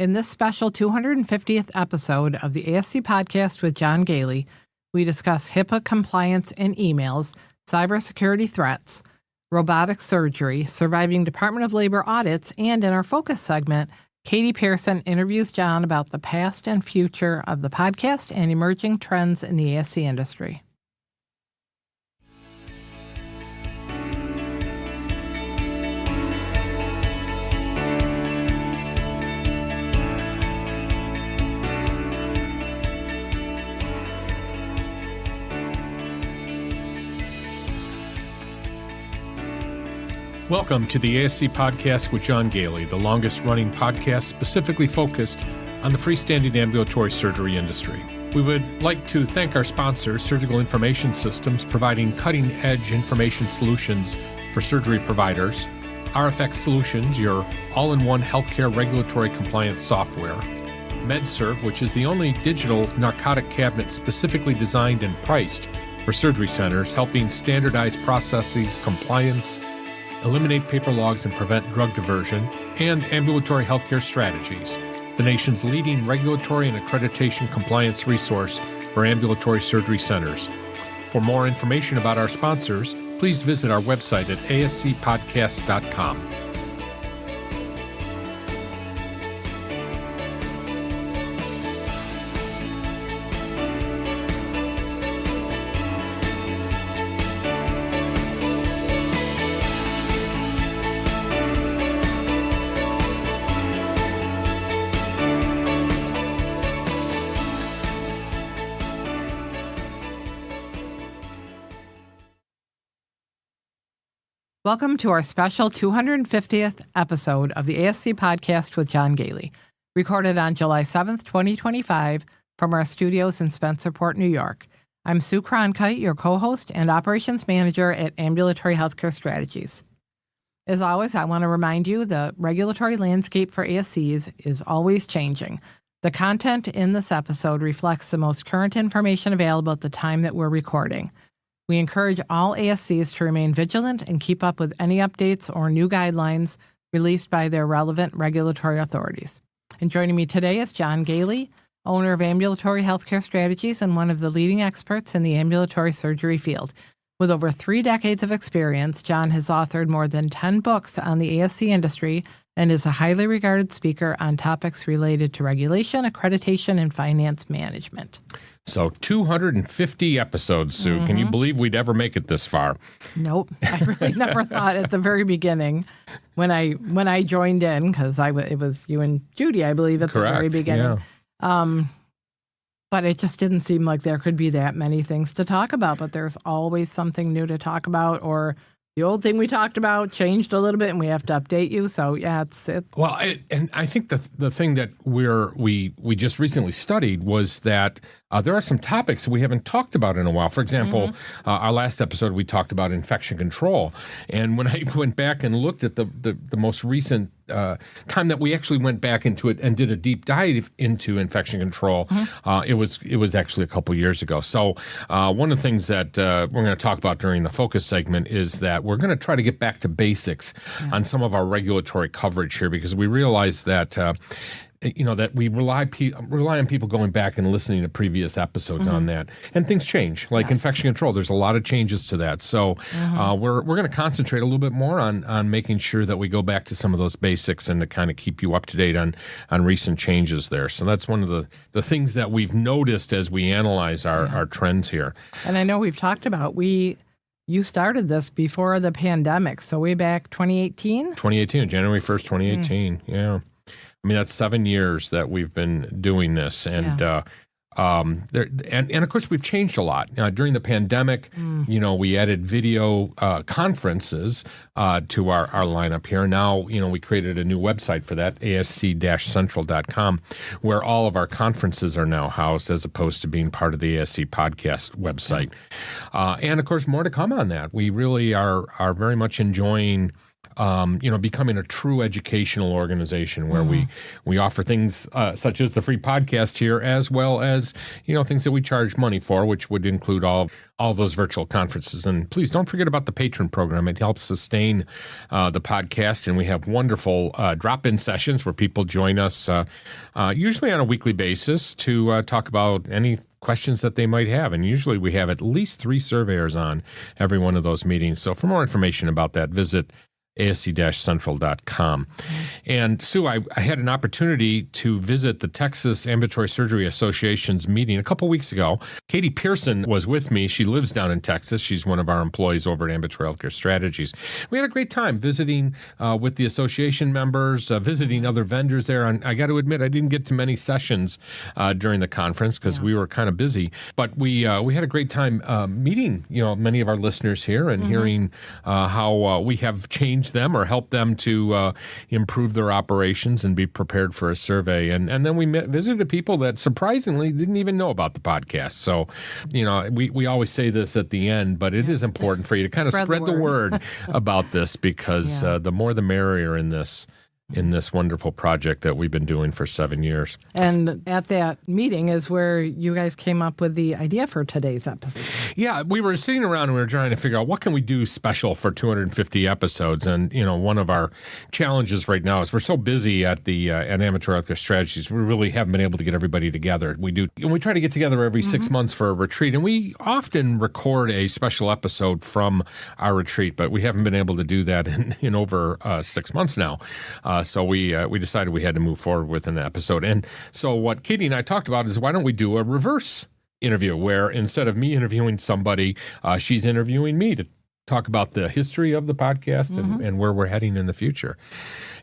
In this special 250th episode of the ASC Podcast with John Goehle, we discuss HIPAA compliance in emails, cybersecurity threats, robotic surgery, surviving Department of Labor audits, and in our focus segment, Katie Pearson interviews John about the past and future of the podcast and emerging trends in the ASC industry. Welcome to the ASC Podcast with John Goehle, the longest-running podcast specifically focused on the freestanding ambulatory surgery industry. We would like to thank our sponsors, Surgical Information Systems, providing cutting-edge information solutions for surgery providers, RFX Solutions, your all-in-one healthcare regulatory compliance software, MedServe, which is the only digital narcotic cabinet specifically designed and priced for surgery centers, helping standardize processes, compliance, eliminate paper logs, and prevent drug diversion, and Ambulatory Healthcare Strategies, the nation's leading regulatory and accreditation compliance resource for ambulatory surgery centers. For more information about our sponsors, please visit our website at ascpodcast.com. Welcome to our special 250th episode of the ASC Podcast with John Goehle, recorded on July 7th, 2025, from our studios in Spencerport, New York. I'm Sue Cronkite, your co-host and operations manager at Ambulatory Healthcare Strategies. As always, I want to remind you the regulatory landscape for ASCs is always changing. The content in this episode reflects the most current information available at the time that we're recording. We encourage all ASCs to remain vigilant and keep up with any updates or new guidelines released by their relevant regulatory authorities. And joining me today is John Goehle, owner of Ambulatory Healthcare Strategies and one of the leading experts in the ambulatory surgery field. With over 3 decades of experience, John has authored more than 10 books on the ASC industry and is a highly regarded speaker on topics related to regulation, accreditation, and finance management. So 250 episodes, Sue. Mm-hmm. Can you believe we'd ever make it this far? Nope. I really never thought at the very beginning when I joined in, because it was you and Judy, I believe, at Correct. The very beginning. Yeah. But it just didn't seem like there could be that many things to talk about. But there's always something new to talk about, or the old thing we talked about changed a little bit, and we have to update you. So yeah, it's it. Well, and I think the thing that we just recently studied was that there are some topics we haven't talked about in a while. For example, our last episode we talked about infection control, and when I went back and looked at the most recent time that we actually went back into it and did a deep dive into infection control, it was actually a couple years ago. So one of the things that we're going to talk about during the focus segment is that we're going to try to get back to basics on some of our regulatory coverage here, because we realize that that we rely on people going back and listening to previous episodes on that, and things change. Like infection control, there's a lot of changes to that. So we're going to concentrate a little bit more on making sure that we go back to some of those basics and to kind of keep you up to date on recent changes there. So that's one of the things that we've noticed as we analyze our trends here. And I know we've talked about you started this before the pandemic, so way back 2018? 2018, January 1st, 2018, yeah. I mean, that's 7 years that we've been doing this, and of course we've changed a lot during the pandemic. We added video conferences to our lineup here. Now, we created a new website for that, ASC-Central.com, where all of our conferences are now housed, as opposed to being part of the ASC podcast website. And of course, more to come on that. We really are very much enjoying becoming a true educational organization where we offer things such as the free podcast here, as well as, things that we charge money for, which would include all those virtual conferences. And please don't forget about the Patron Program. It helps sustain the podcast, and we have wonderful drop-in sessions where people join us usually on a weekly basis to talk about any questions that they might have. And usually we have at least 3 surveyors on every one of those meetings. So for more information about that, visit ASC-Central.com. And Sue, I had an opportunity to visit the Texas Ambulatory Surgery Association's meeting a couple weeks ago. Katie Pearson was with me. She lives down in Texas. She's one of our employees over at Ambulatory Healthcare Strategies. We had a great time visiting with the association members, visiting other vendors there. And I got to admit, I didn't get to many sessions during the conference because we were kind of busy. But we had a great time meeting, many of our listeners here and hearing how we have changed them or help them to improve their operations and be prepared for a survey. And then we visited people that surprisingly didn't even know about the podcast. So, we always say this at the end, but it is important for you to kind of spread the word about this because the more the merrier in this wonderful project that we've been doing for 7 years. And at that meeting is where you guys came up with the idea for today's episode. Yeah, we were sitting around and we were trying to figure out what can we do special for 250 episodes. And, one of our challenges right now is we're so busy at Ambulatory Healthcare Strategies, we really haven't been able to get everybody together. We try to get together every 6 months for a retreat, and we often record a special episode from our retreat, but we haven't been able to do that in over 6 months now. So we decided we had to move forward with an episode. And so what Katie and I talked about is why don't we do a reverse interview where instead of me interviewing somebody, she's interviewing me to talk about the history of the podcast and where we're heading in the future.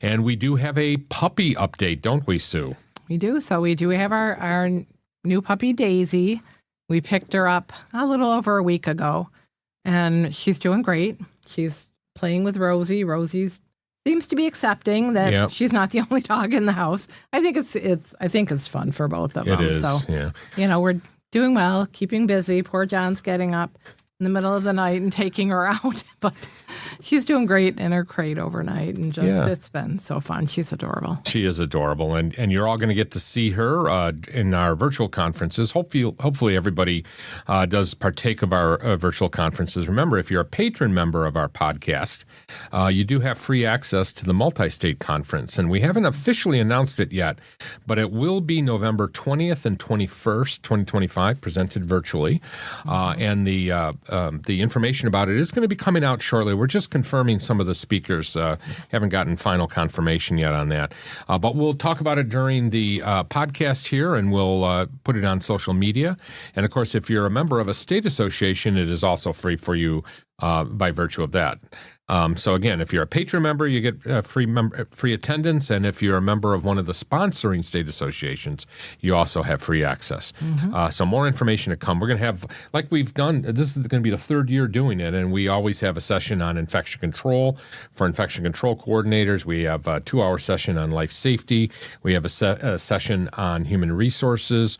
And we do have a puppy update, don't we, Sue? We do. So we do have our new puppy, Daisy. We picked her up a little over a week ago, and she's doing great. She's playing with Rosie. Rosie's seems to be accepting that she's not the only dog in the house. I think it's fun for both of them. It is, so, we're doing well, keeping busy. Poor John's getting up in the middle of the night and taking her out, but she's doing great in her crate overnight, and it's been so fun. She's adorable. She is adorable, and you're all going to get to see her in our virtual conferences. Hopefully everybody does partake of our virtual conferences. Remember, if you're a patron member of our podcast, you do have free access to the multi-state conference, and we haven't officially announced it yet, but it will be November 20th and 21st, 2025, presented virtually, and the information about it is going to be coming out shortly. We're just confirming some of the speakers. Haven't gotten final confirmation yet on that. But we'll talk about it during the podcast here, and we'll put it on social media. And, of course, if you're a member of a state association, it is also free for you by virtue of that. So again, if you're a patron member, you get free attendance, and if you're a member of one of the sponsoring state associations, you also have free access. So more information to come. We're going to have, like we've done, this is going to be the 3rd year doing it, and we always have a session on infection control for infection control coordinators. We have a 2-hour session on life safety. We have a session on human resources.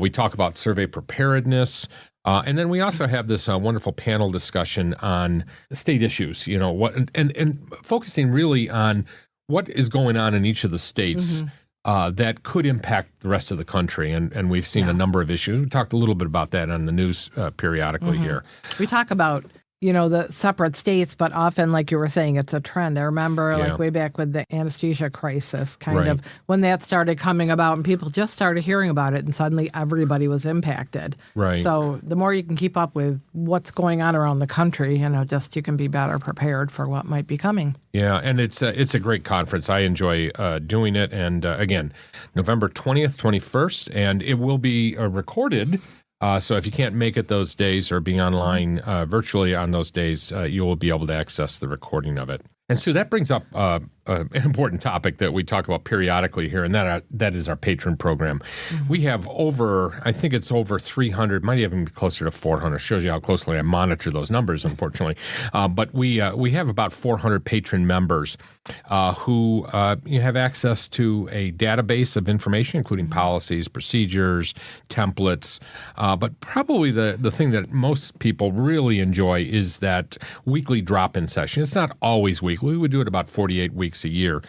We talk about survey preparedness. And then we also have this wonderful panel discussion on state issues, and focusing really on what is going on in each of the states that could impact the rest of the country. And we've seen a number of issues. We talked a little bit about that on the news periodically here. We talk about the separate states, but often, like you were saying, it's a trend. I remember like way back with the anesthesia crisis, kind of when that started coming about and people just started hearing about it, and suddenly everybody was impacted. Right. So the more you can keep up with what's going on around the country, you can be better prepared for what might be coming. Yeah, and it's a great conference. I enjoy doing it. And again, November 20th, 21st, and it will be recorded. So if you can't make it those days or be online virtually on those days, you will be able to access the recording of it. And so that brings up an important topic that we talk about periodically here, and that is our Patron Program. We have I think it's over 300, might even be closer to 400. Shows you how closely I monitor those numbers, unfortunately. But we have about 400 patron members who have access to a database of information, including policies, procedures, templates. But probably the thing that most people really enjoy is that weekly drop-in session. It's not always weekly. We would do it about 48 weeks a year,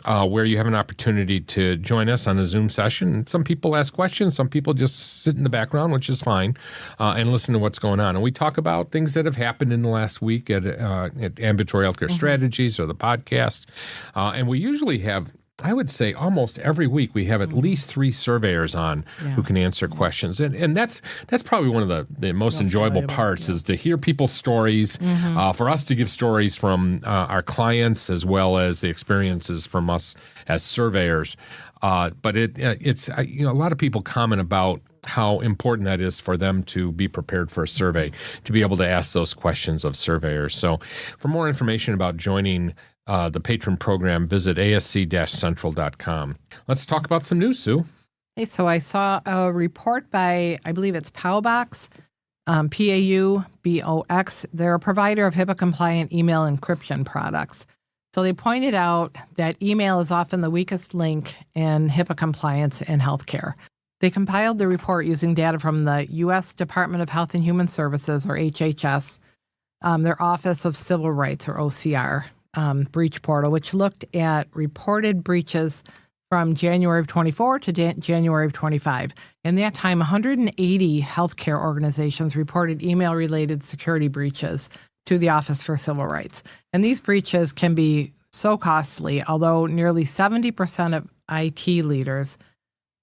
where you have an opportunity to join us on a Zoom session. Some people ask questions. Some people just sit in the background, which is fine, and listen to what's going on. And we talk about things that have happened in the last week at Ambulatory Healthcare Strategies or the podcast. And we usually have, I would say almost every week we have at least 3 surveyors on who can answer questions. And that's probably one of the most enjoyable parts is to hear people's stories, for us to give stories from our clients as well as the experiences from us as surveyors. But it's a lot of people comment about how important that is for them to be prepared for a survey, to be able to ask those questions of surveyors. So for more information about joining the Patron Program, visit ASC-Central.com. Let's talk about some news, Sue. Hey, so I saw a report by, I believe it's Paubox, Paubox. They're a provider of HIPAA-compliant email encryption products. So they pointed out that email is often the weakest link in HIPAA compliance in healthcare. They compiled the report using data from the U.S. Department of Health and Human Services, or HHS, their Office of Civil Rights, or OCR, breach portal, which looked at reported breaches from January of 24 to January of 25. In that time, 180 healthcare organizations reported email-related security breaches to the Office for Civil Rights. And these breaches can be so costly, although nearly 70% of IT leaders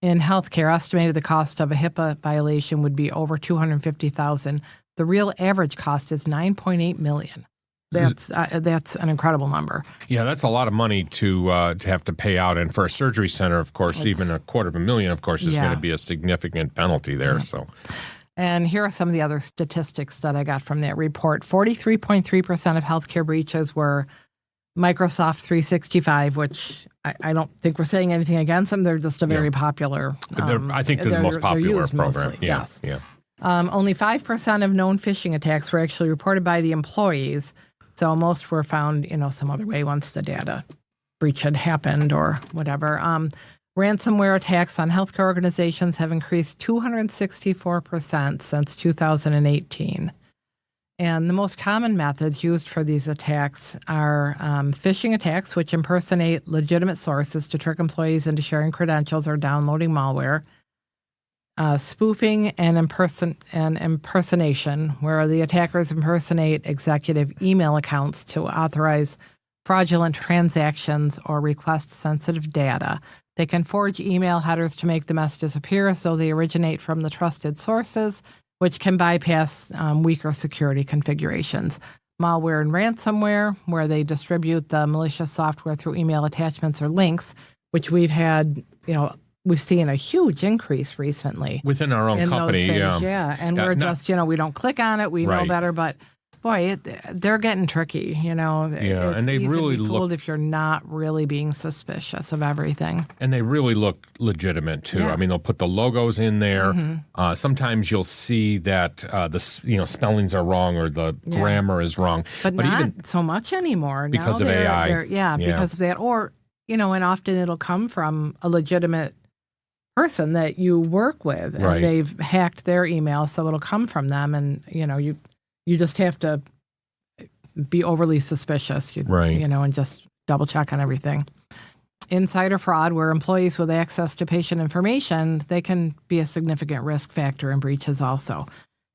in healthcare estimated the cost of a HIPAA violation would be over $250,000. The real average cost is $9.8 million. That's an incredible number. Yeah, that's a lot of money to have to pay out, and for a surgery center, of course, even $250,000, of course, is going to be a significant penalty there. Yeah. So, and here are some of the other statistics that I got from that report. 43.3% of healthcare breaches were Microsoft 365, which I don't think we're saying anything against them. They're just a very popular. I think they're the most popular program. Mostly, yes. Yeah. Only 5% of known phishing attacks were actually reported by the employees. So most were found, some other way once the data breach had happened or whatever. Ransomware attacks on healthcare organizations have increased 264% since 2018. And the most common methods used for these attacks are phishing attacks, which impersonate legitimate sources to trick employees into sharing credentials or downloading malware. Spoofing and impersonation, where the attackers impersonate executive email accounts to authorize fraudulent transactions or request sensitive data. They can forge email headers to make the messages appear so they originate from the trusted sources, which can bypass weaker security configurations. Malware and ransomware, where they distribute the malicious software through email attachments or links, which we've had, we've seen a huge increase recently. Within our own company, yeah. And we're just, we don't click on it. We know better, but boy, they're getting tricky, It's and they easy really to be fooled if you're not really being suspicious of everything. And they really look legitimate too. Yeah. I mean, they'll put the logos in there. Sometimes you'll see that the spellings are wrong or the grammar is wrong, but not even so much anymore because of AI. Because of that, or and often it'll come from a legitimate person that you work with, and they've hacked their email, so it'll come from them, and you just have to be overly suspicious, and just double check on everything. Insider fraud, where employees with access to patient information, they can be a significant risk factor in breaches also.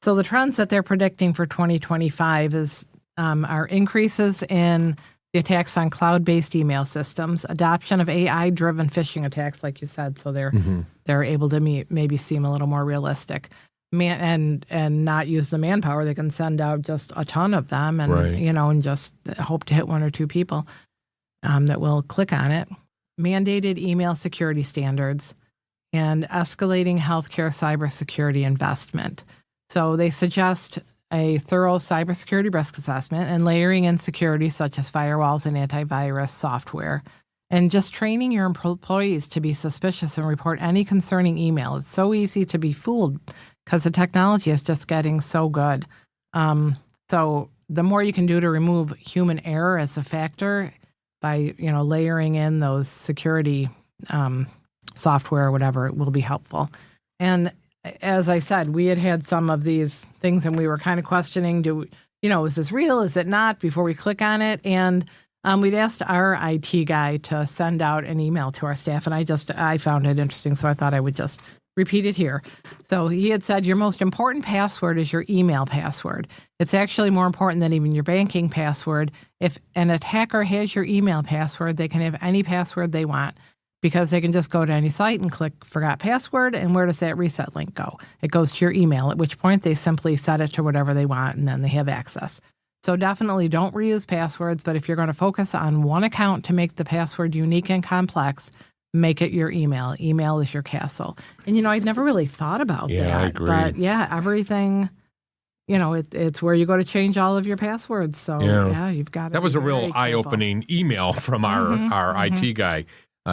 So the trends that they're predicting for 2025 are increases in the attacks on cloud-based email systems, adoption of AI-driven phishing attacks, like you said, so they're able to maybe seem a little more realistic, and not use the manpower. They can send out just a ton of them, and and just hope to hit one or two people that will click on it. Mandated email security standards and escalating healthcare cybersecurity investment. So they suggest a thorough cybersecurity risk assessment and layering in security such as firewalls and antivirus software. And just training your employees to be suspicious and report any concerning email. It's so easy to be fooled because the technology is just getting so good. So the more you can do to remove human error as a factor by, layering in those security software or whatever, it will be helpful. And as I said, we had some of these things and we were kind of questioning, is this real? Is it not? Before we click on it. And we'd asked our IT guy to send out an email to our staff, and I found it interesting, so I thought I would just repeat it here. So he had said, your most important password is your email password. It's actually more important than even your banking password. If an attacker has your email password, they can have any password they want because they can just go to any site and click forgot password, and where does that reset link go? It goes to your email, at which point they simply set it to whatever they want, and then they have access. So definitely don't reuse passwords, but if you're going to focus on one account to make the password unique and complex, make it your email. Email is your castle. And, I'd never really thought about that. Yeah, I agree. But, everything, it's where you go to change all of your passwords. So, you've got to That was a real careful. eye-opening email from our IT guy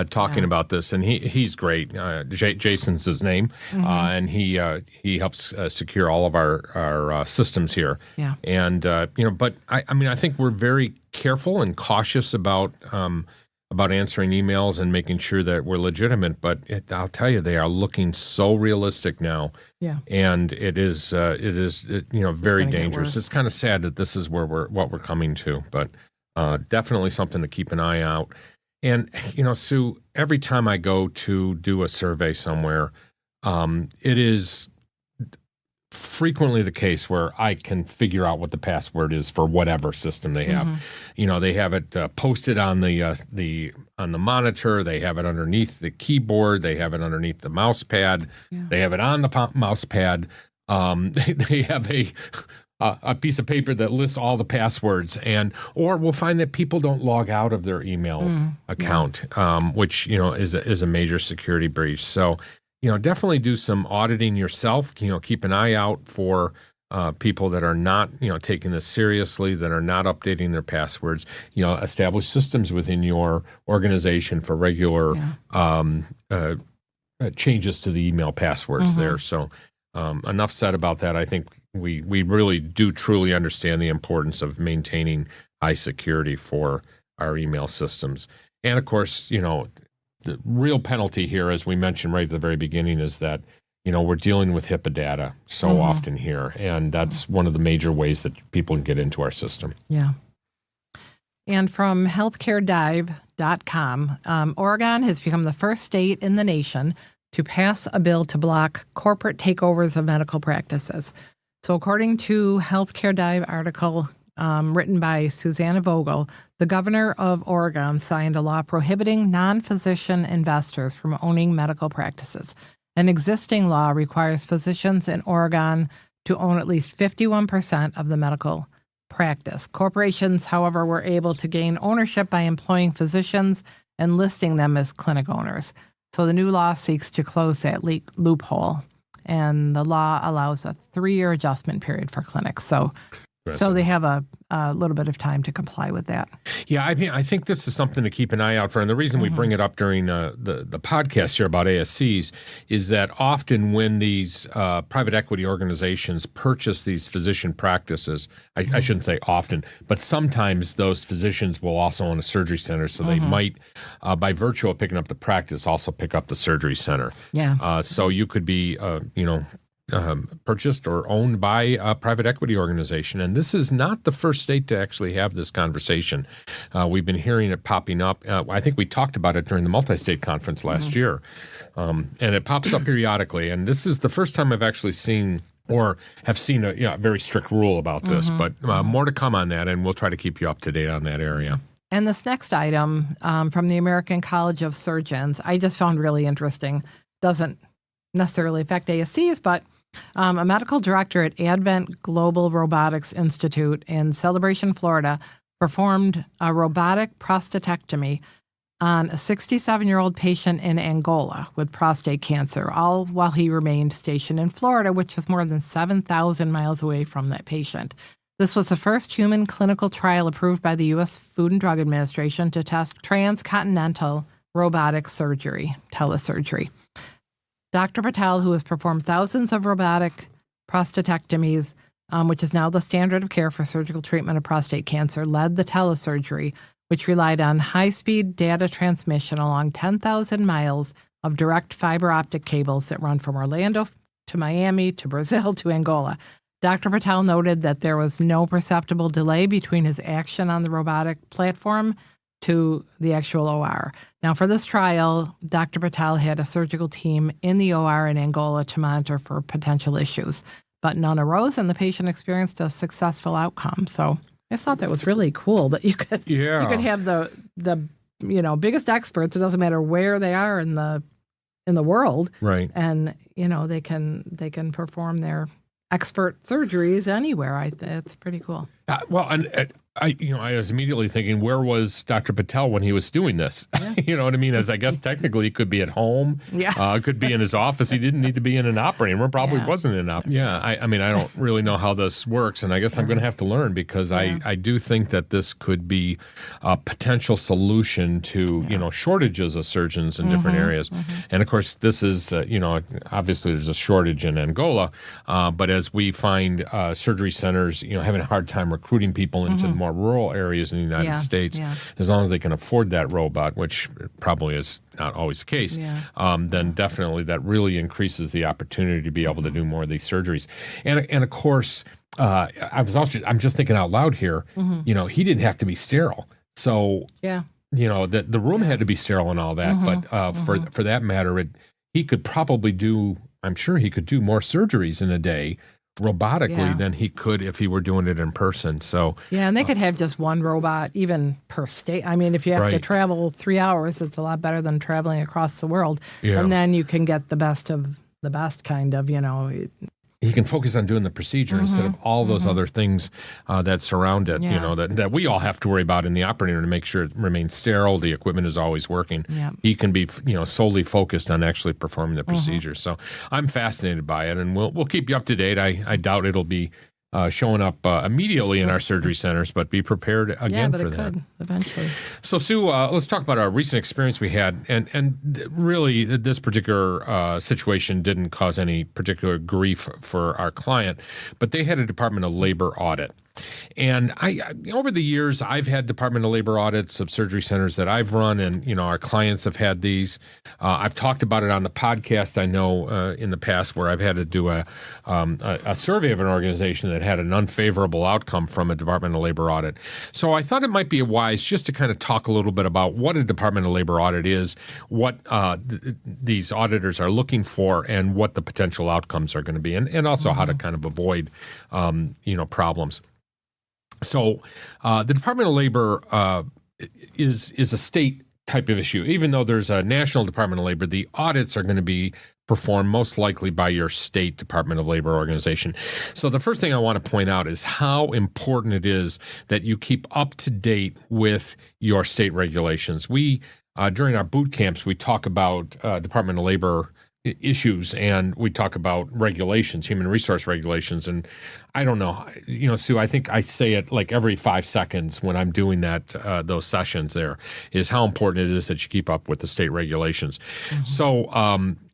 talking about this. And he's great. Jason's his name. And he helps secure all of our systems here. Yeah. And, but I think we're very careful and cautious about answering emails and making sure that we're legitimate. But I'll tell you, they are looking so realistic now. Yeah. And it is very dangerous. It's kind of sad that this is what we're coming to, but definitely something to keep an eye out. And, Sue, every time I go to do a survey somewhere, it is frequently the case where I can figure out what the password is for whatever system they have. They have it posted on the monitor. They have it underneath the keyboard. They have it underneath the mouse pad. Yeah. They have it on the mouse pad. They have a piece of paper that lists all the passwords, or we'll find that people don't log out of their email account, which is a major security breach. So, definitely do some auditing yourself. Keep an eye out for people that are not taking this seriously, that are not updating their passwords. Establish systems within your organization for regular changes to the email passwords there. So enough said about that. I think we really do truly understand the importance of maintaining high security for our email systems. And of course, the real penalty here, as we mentioned right at the very beginning, is that, we're dealing with HIPAA data so often here. And that's one of the major ways that people can get into our system. Yeah. And from healthcaredive.com, Oregon has become the first state in the nation to pass a bill to block corporate takeovers of medical practices. So according to Healthcare Dive article written by Susanna Vogel, the governor of Oregon signed a law prohibiting non-physician investors from owning medical practices. An existing law requires physicians in Oregon to own at least 51% of the medical practice. Corporations, however, were able to gain ownership by employing physicians and listing them as clinic owners. So the new law seeks to close that loophole. And the law allows a 3-year adjustment period for clinics. So they have a little bit of time to comply with that. Yeah, I think this is something to keep an eye out for. And the reason we bring it up during the podcast here about ASCs is that often when these private equity organizations purchase these physician practices, I shouldn't say often, but sometimes those physicians will also own a surgery center. So they might, by virtue of picking up the practice, also pick up the surgery center. Yeah. So you could be, purchased or owned by a private equity organization. And this is not the first state to actually have this conversation. We've been hearing it popping up. I think we talked about it during the multi-state conference last year. And it pops up periodically. And this is the first time I've actually seen or have seen a very strict rule about this. But more to come on that, and we'll try to keep you up to date on that area. And this next item from the American College of Surgeons, I just found really interesting. Doesn't necessarily affect ASCs, but a medical director at Advent Global Robotics Institute in Celebration, Florida, performed a robotic prostatectomy on a 67-year-old patient in Angola with prostate cancer, all while he remained stationed in Florida, which was more than 7,000 miles away from that patient. This was the first human clinical trial approved by the U.S. Food and Drug Administration to test transcontinental robotic surgery, telesurgery. Dr. Patel, who has performed thousands of robotic prostatectomies, which is now the standard of care for surgical treatment of prostate cancer, led the telesurgery, which relied on high-speed data transmission along 10,000 miles of direct fiber optic cables that run from Orlando to Miami to Brazil to Angola. Dr. Patel noted that there was no perceptible delay between his action on the robotic platform to the actual OR. Now, for this trial, Dr. Patel had a surgical team in the OR in Angola to monitor for potential issues, but none arose, and the patient experienced a successful outcome. So I thought that was really cool that you could have the biggest experts. It doesn't matter where they are in the world, right? And they can perform their expert surgeries anywhere. It's pretty cool. I was immediately thinking, where was Dr. Patel when he was doing this? Yeah. You know what I mean? As I guess technically he could be at home. Yeah. Could be in his office. He didn't need to be in an operating room. Probably wasn't in an operating room. Yeah. I don't really know how this works, and I guess I'm going to have to learn because I do think that this could be a potential solution to, shortages of surgeons in different areas. Mm-hmm. And of course, this is, obviously there's a shortage in Angola, but as we find surgery centers, having a hard time recruiting people into more rural areas in the United States, as long as they can afford that robot, which probably is not always the case, then definitely that really increases the opportunity to be able to do more of these surgeries. And of course, I'm just thinking out loud here, he didn't have to be sterile. So, the room had to be sterile and all that, but for that matter, he could probably I'm sure he could do more surgeries in a day robotically than he could if he were doing it in person. So and they could have just one robot even per state. I mean, if you have to travel 3 hours, it's a lot better than traveling across the world. Yeah. And then you can get the best of the best kind of, He can focus on doing the procedure instead of all those other things that surround it, that we all have to worry about in the operating room to make sure it remains sterile, the equipment is always working. Yeah. He can be, solely focused on actually performing the procedure. So I'm fascinated by it, and we'll keep you up to date. I doubt it'll be showing up immediately in our surgery centers, but be prepared again for that. Yeah, but it could eventually. So, Sue, let's talk about our recent experience we had. And really, this particular situation didn't cause any particular grief for our client, but they had a Department of Labor audit. And over the years, I've had Department of Labor audits of surgery centers that I've run, and our clients have had these. I've talked about it on the podcast. I know in the past where I've had to do a survey of an organization that had an unfavorable outcome from a Department of Labor audit. So I thought it might be wise just to kind of talk a little bit about what a Department of Labor audit is, what these auditors are looking for, and what the potential outcomes are going to be, and also how to kind of avoid problems. So the Department of Labor is a state type of issue. Even though there's a national Department of Labor, the audits are going to be performed most likely by your state Department of Labor organization. So the first thing I want to point out is how important it is that you keep up to date with your state regulations. We, during our boot camps, we talk about Department of Labor issues, and we talk about regulations, human resource regulations. And I don't know, Sue, I think I say it like every 5 seconds when I'm doing that, those sessions there, is how important it is that you keep up with the state regulations. So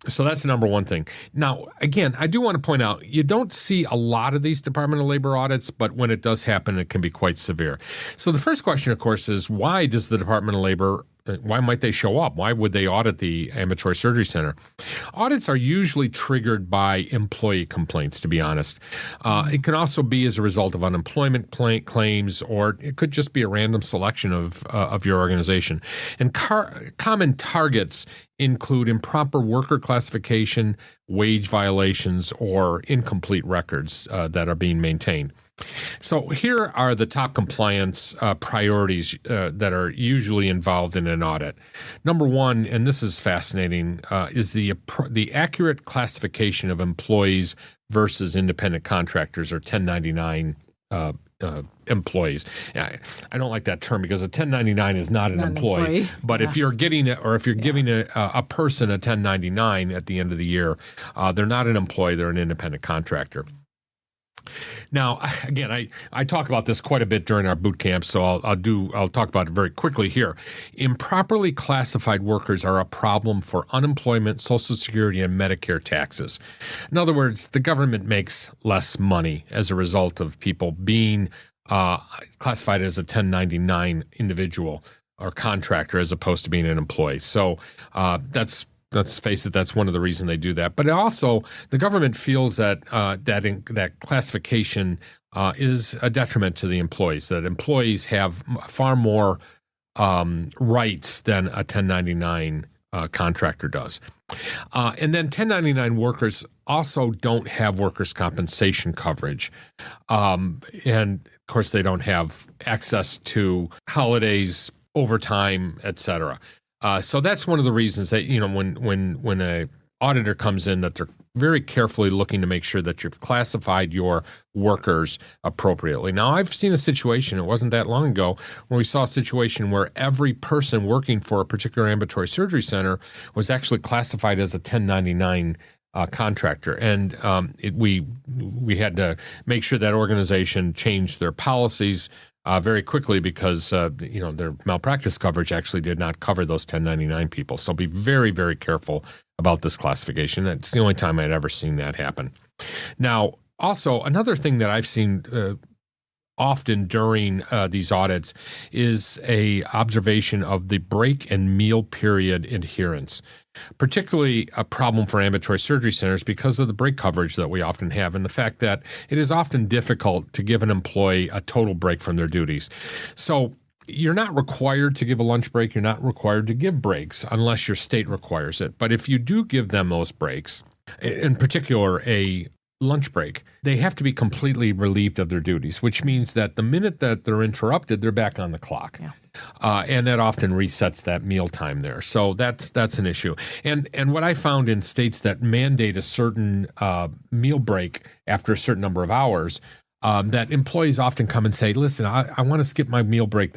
that's the number one thing. Now, again, I do want to point out, you don't see a lot of these Department of Labor audits, but when it does happen, it can be quite severe. So the first question, of course, is why does the Department of Labor why might they show up? Why would they audit the Ambulatory Surgery Center? Audits are usually triggered by employee complaints, to be honest. It can also be as a result of unemployment claims, or it could just be a random selection of your organization. And common targets include improper worker classification, wage violations, or incomplete records that are being maintained. So here are the top compliance priorities that are usually involved in an audit. Number one, and this is fascinating, is the accurate classification of employees versus independent contractors or 1099 employees. I don't like that term because a 1099 is not an employee. But if you're getting it, or if you're giving a person a 1099 at the end of the year, they're not an employee, they're an independent contractor. Now, again, I talk about this quite a bit during our boot camps, so I'll talk about it very quickly here. Improperly classified workers are a problem for unemployment, Social Security, and Medicare taxes. In other words, the government makes less money as a result of people being classified as a 1099 individual or contractor as opposed to being an employee. So let's face it, that's one of the reasons they do that. But also, the government feels that that classification is a detriment to the employees, that employees have far more rights than a 1099 contractor does. And then 1099 workers also don't have workers' compensation coverage. And, of course, they don't have access to holidays, overtime, et cetera. So that's one of the reasons that, when a auditor comes in, that they're very carefully looking to make sure that you've classified your workers appropriately. Now, I've seen a situation, it wasn't that long ago, where we saw a situation where every person working for a particular ambulatory surgery center was actually classified as a 1099 contractor. And we had to make sure that organization changed their policies very quickly because, their malpractice coverage actually did not cover those 1099 people. So be very, very careful about this classification. That's the only time I'd ever seen that happen. Now, also, another thing that I've seen often during these audits is a observation of the break and meal period adherence, particularly a problem for ambulatory surgery centers because of the break coverage that we often have and the fact that it is often difficult to give an employee a total break from their duties. So you're not required to give a lunch break. You're not required to give breaks unless your state requires it. But if you do give them those breaks, in particular a lunch break, they have to be completely relieved of their duties, which means that the minute that they're interrupted, they're back on the clock. Yeah. And that often resets that meal time there. So that's an issue. And what I found in states that mandate a certain meal break after a certain number of hours, that employees often come and say, listen, I want to skip my meal break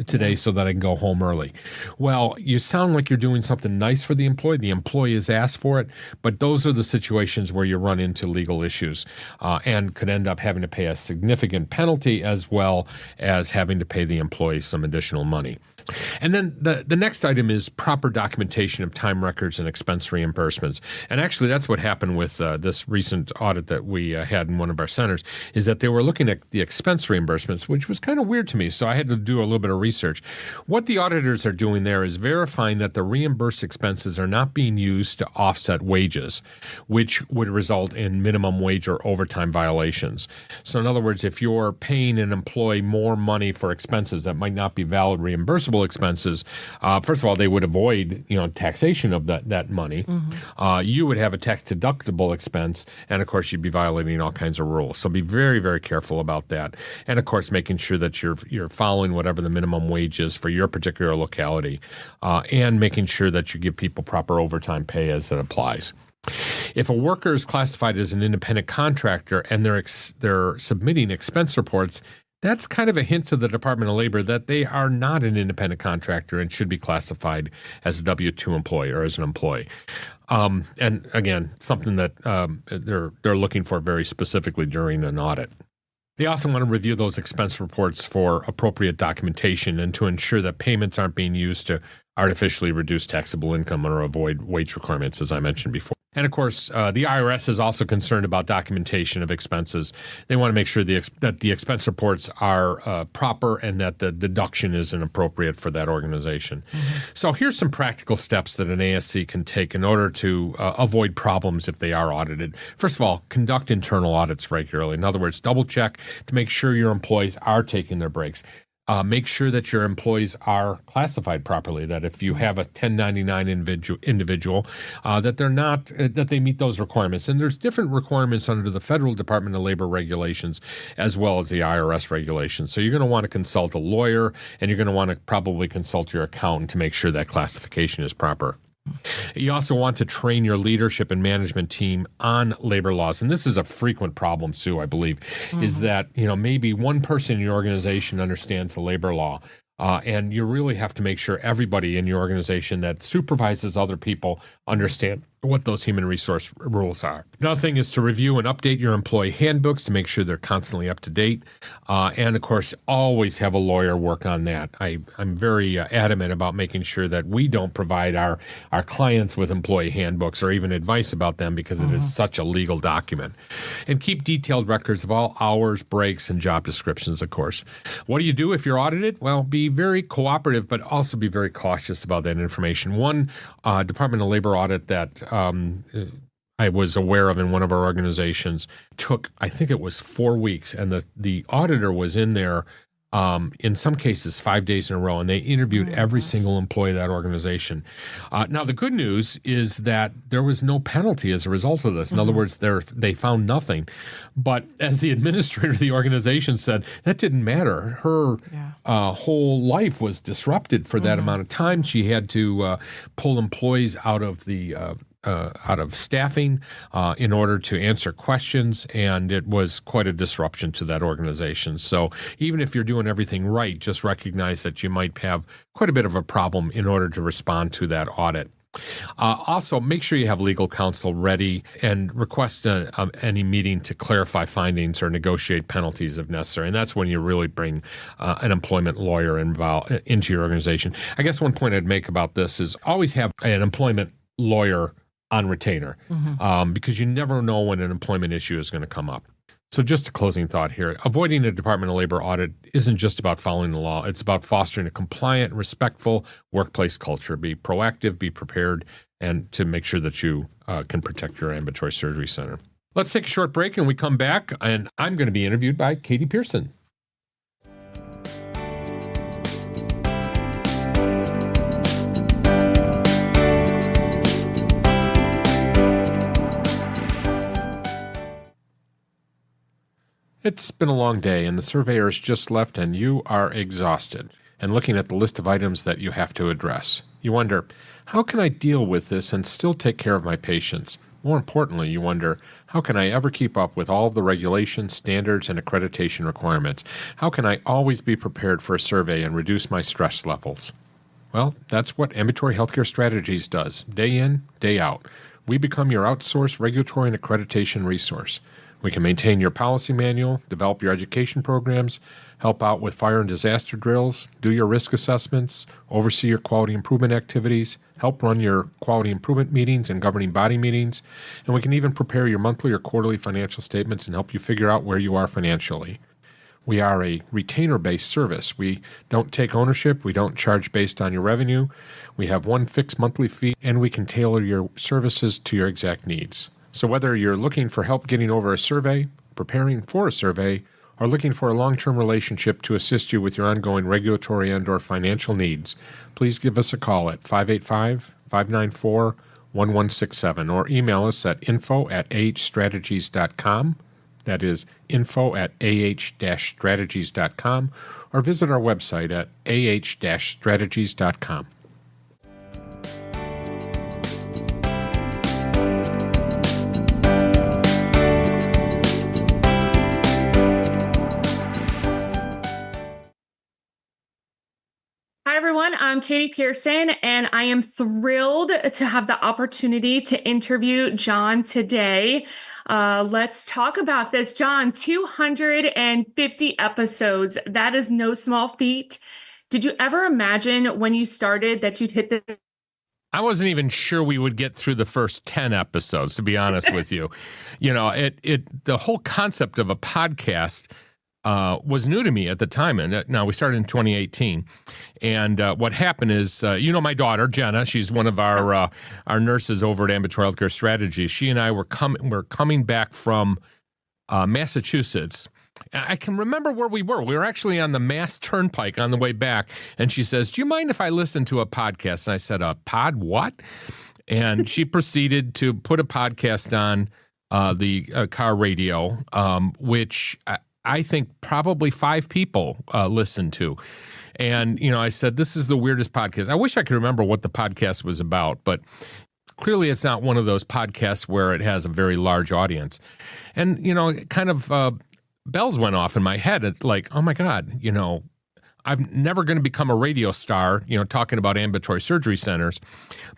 today so that I can go home early. Well, you sound like you're doing something nice for the employee. The employee has asked for it, but those are the situations where you run into legal issues and could end up having to pay a significant penalty as well as having to pay the employee some additional money. And then the next item is proper documentation of time records and expense reimbursements. And actually, that's what happened with this recent audit that we had in one of our centers, is that they were looking at the expense reimbursements, which was kind of weird to me. So I had to do a little bit of research. What the auditors are doing there is verifying that the reimbursed expenses are not being used to offset wages, which would result in minimum wage or overtime violations. So in other words, if you're paying an employee more money for expenses that might not be valid reimbursable expenses, first of all, they would avoid taxation of that money. Mm-hmm. You would have a tax deductible expense, and of course, you'd be violating all kinds of rules. So be very, very careful about that, and of course, making sure that you're following whatever the minimum wage is for your particular locality, and making sure that you give people proper overtime pay as it applies. If a worker is classified as an independent contractor and they're submitting expense reports, that's kind of a hint to the Department of Labor that they are not an independent contractor and should be classified as a W-2 employee or as an employee. And again, something that they're looking for very specifically during an audit. They also want to review those expense reports for appropriate documentation and to ensure that payments aren't being used to artificially reduce taxable income or avoid wage requirements, as I mentioned before. And of course, the IRS is also concerned about documentation of expenses. They want to make sure that the expense reports are proper and that the deduction is appropriate for that organization. Mm-hmm. So here's some practical steps that an ASC can take in order to avoid problems if they are audited. First of all, conduct internal audits regularly. In other words, double check to make sure your employees are taking their breaks. Make sure that your employees are classified properly, that if you have a 1099 individual, that they meet those requirements. And there's different requirements under the Federal Department of Labor regulations as well as the IRS regulations. So you're going to want to consult a lawyer and you're going to want to probably consult your accountant to make sure that classification is proper. You also want to train your leadership and management team on labor laws. And this is a frequent problem, Sue, I believe, is that, maybe one person in your organization understands the labor law. And you really have to make sure everybody in your organization that supervises other people understand what those human resource rules are. Another thing is to review and update your employee handbooks to make sure they're constantly up to date. And of course, always have a lawyer work on that. I'm very adamant about making sure that we don't provide our clients with employee handbooks or even advice about them because it is such a legal document. And keep detailed records of all hours, breaks, and job descriptions, of course. What do you do if you're audited? Well, be very cooperative, but also be very cautious about that information. One Department of Labor audit that I was aware of in one of our organizations took, I think it was 4 weeks, and the auditor was in there in some cases 5 days in a row, and they interviewed every single employee of that organization. Now, the good news is that there was no penalty as a result of this. In other words, they found nothing. But as the administrator of the organization said, that didn't matter. Her whole life was disrupted for that amount of time. She had to pull employees out of staffing in order to answer questions, and it was quite a disruption to that organization. So even if you're doing everything right, just recognize that you might have quite a bit of a problem in order to respond to that audit. Also, make sure you have legal counsel ready and request any meeting to clarify findings or negotiate penalties if necessary. And that's when you really bring an employment lawyer into your organization. I guess one point I'd make about this is always have an employment lawyer on retainer because you never know when an employment issue is going to come up. So just a closing thought here. Avoiding a Department of Labor audit isn't just about following the law. It's about fostering a compliant, respectful workplace culture. Be proactive, be prepared, and to make sure that you can protect your ambulatory surgery center. Let's take a short break, and we come back, and I'm going to be interviewed by Katie Pearson. It's been a long day, and the surveyors just left, and you are exhausted. And looking at the list of items that you have to address, you wonder, how can I deal with this and still take care of my patients? More importantly, you wonder, how can I ever keep up with all of the regulations, standards, and accreditation requirements? How can I always be prepared for a survey and reduce my stress levels? Well, that's what Ambulatory Healthcare Strategies does, day in, day out. We become your outsourced regulatory and accreditation resource. We can maintain your policy manual, develop your education programs, help out with fire and disaster drills, do your risk assessments, oversee your quality improvement activities, help run your quality improvement meetings and governing body meetings, and we can even prepare your monthly or quarterly financial statements and help you figure out where you are financially. We are a retainer-based service. We don't take ownership. We don't charge based on your revenue. We have one fixed monthly fee, and we can tailor your services to your exact needs. So whether you're looking for help getting over a survey, preparing for a survey, or looking for a long-term relationship to assist you with your ongoing regulatory and/or financial needs, please give us a call at 585-594-1167 or email us at info@ahstrategies.com. That is info@ah-strategies.com, or visit our website at ah-strategies.com. Hi, everyone. I'm Katie Pearson, and I am thrilled to have the opportunity to interview John today. Let's talk about this. John, 250 episodes. That is no small feat. Did you ever imagine when you started that you'd hit the... I wasn't even sure we would get through the first 10 episodes, to be honest with you. The whole concept of a podcast was new to me at the time. And now we started in 2018. And what happened is, my daughter, Jenna, she's one of our nurses over at Ambulatory Healthcare Strategies. She and I were coming back from Massachusetts. I can remember where we were. We were actually on the Mass Turnpike on the way back. And she says, "Do you mind if I listen to a podcast?" And I said, "A pod what?" And she proceeded to put a podcast on the car radio, which I think probably 5 people listened to. And, I said, this is the weirdest podcast. I wish I could remember what the podcast was about, but clearly it's not one of those podcasts where it has a very large audience. And, kind of bells went off in my head. It's like, oh my God, I'm never going to become a radio star, talking about ambulatory surgery centers,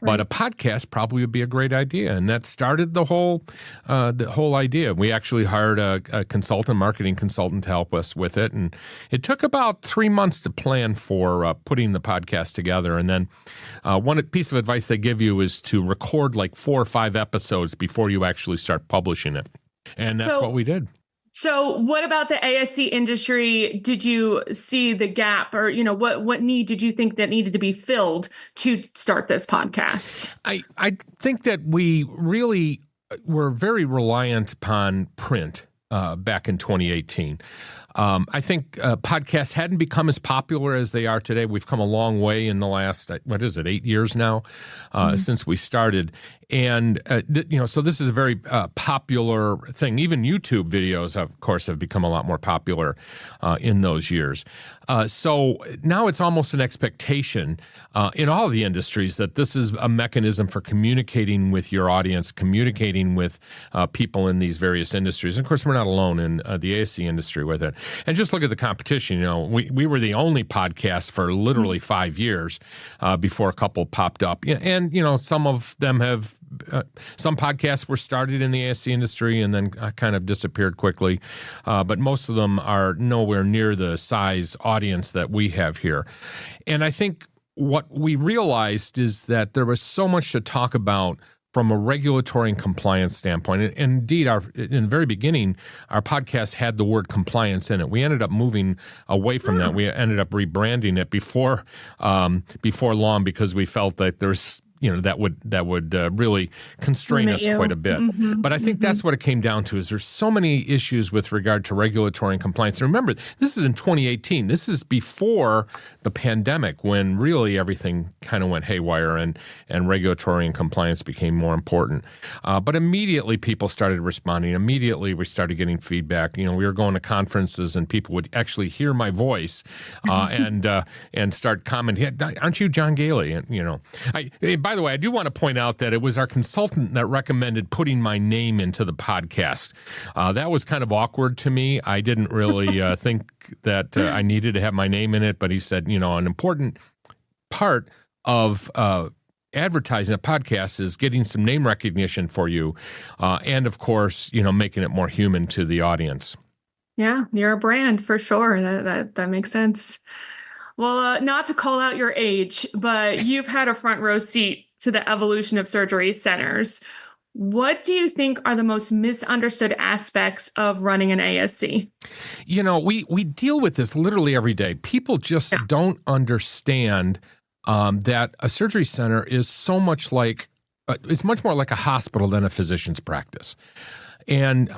but a podcast probably would be a great idea. And that started the whole idea. We actually hired a marketing consultant to help us with it. And it took about 3 months to plan for putting the podcast together. And then one piece of advice they give you is to record like 4 or 5 episodes before you actually start publishing it. And that's what we did. So what about the ASC industry? Did you see the gap, or, what need did you think that needed to be filled to start this podcast? I think that we really were very reliant upon print back in 2018. I think podcasts hadn't become as popular as they are today. We've come a long way in the last, 8 years now since we started. And, so this is a very popular thing. Even YouTube videos, of course, have become a lot more popular in those years. So now it's almost an expectation in all of the industries that this is a mechanism for communicating with your audience, communicating with people in these various industries. And of course, we're not alone in the ASC industry with it. And just look at the competition. We were the only podcast for literally 5 years before a couple popped up. And, some of them have some podcasts were started in the ASC industry and then kind of disappeared quickly. But most of them are nowhere near the size audience that we have here. And I think what we realized is that there was so much to talk about from a regulatory and compliance standpoint. And indeed, in the very beginning, our podcast had the word compliance in it. We ended up moving away from that. We ended up rebranding it before long because we felt that there's that would really constrain us quite a bit. Mm-hmm. But I think that's what it came down to, is there's so many issues with regard to regulatory and compliance. And remember, this is in 2018. This is before the pandemic, when really everything kind of went haywire and regulatory and compliance became more important. But immediately people started responding. Immediately we started getting feedback. We were going to conferences and people would actually hear my voice and start commenting, aren't you John Goehle? And, by the way, I do want to point out that it was our consultant that recommended putting my name into the podcast. That was kind of awkward to me. I didn't really think that I needed to have my name in it, but he said, an important part of advertising a podcast is getting some name recognition for you, and of course, making it more human to the audience. Yeah, you're a brand for sure. That makes sense. Well, not to call out your age, but you've had a front row seat to the evolution of surgery centers. What do you think are the most misunderstood aspects of running an ASC? We deal with this literally every day. People just don't understand that a surgery center is so much like, it's much more like a hospital than a physician's practice. And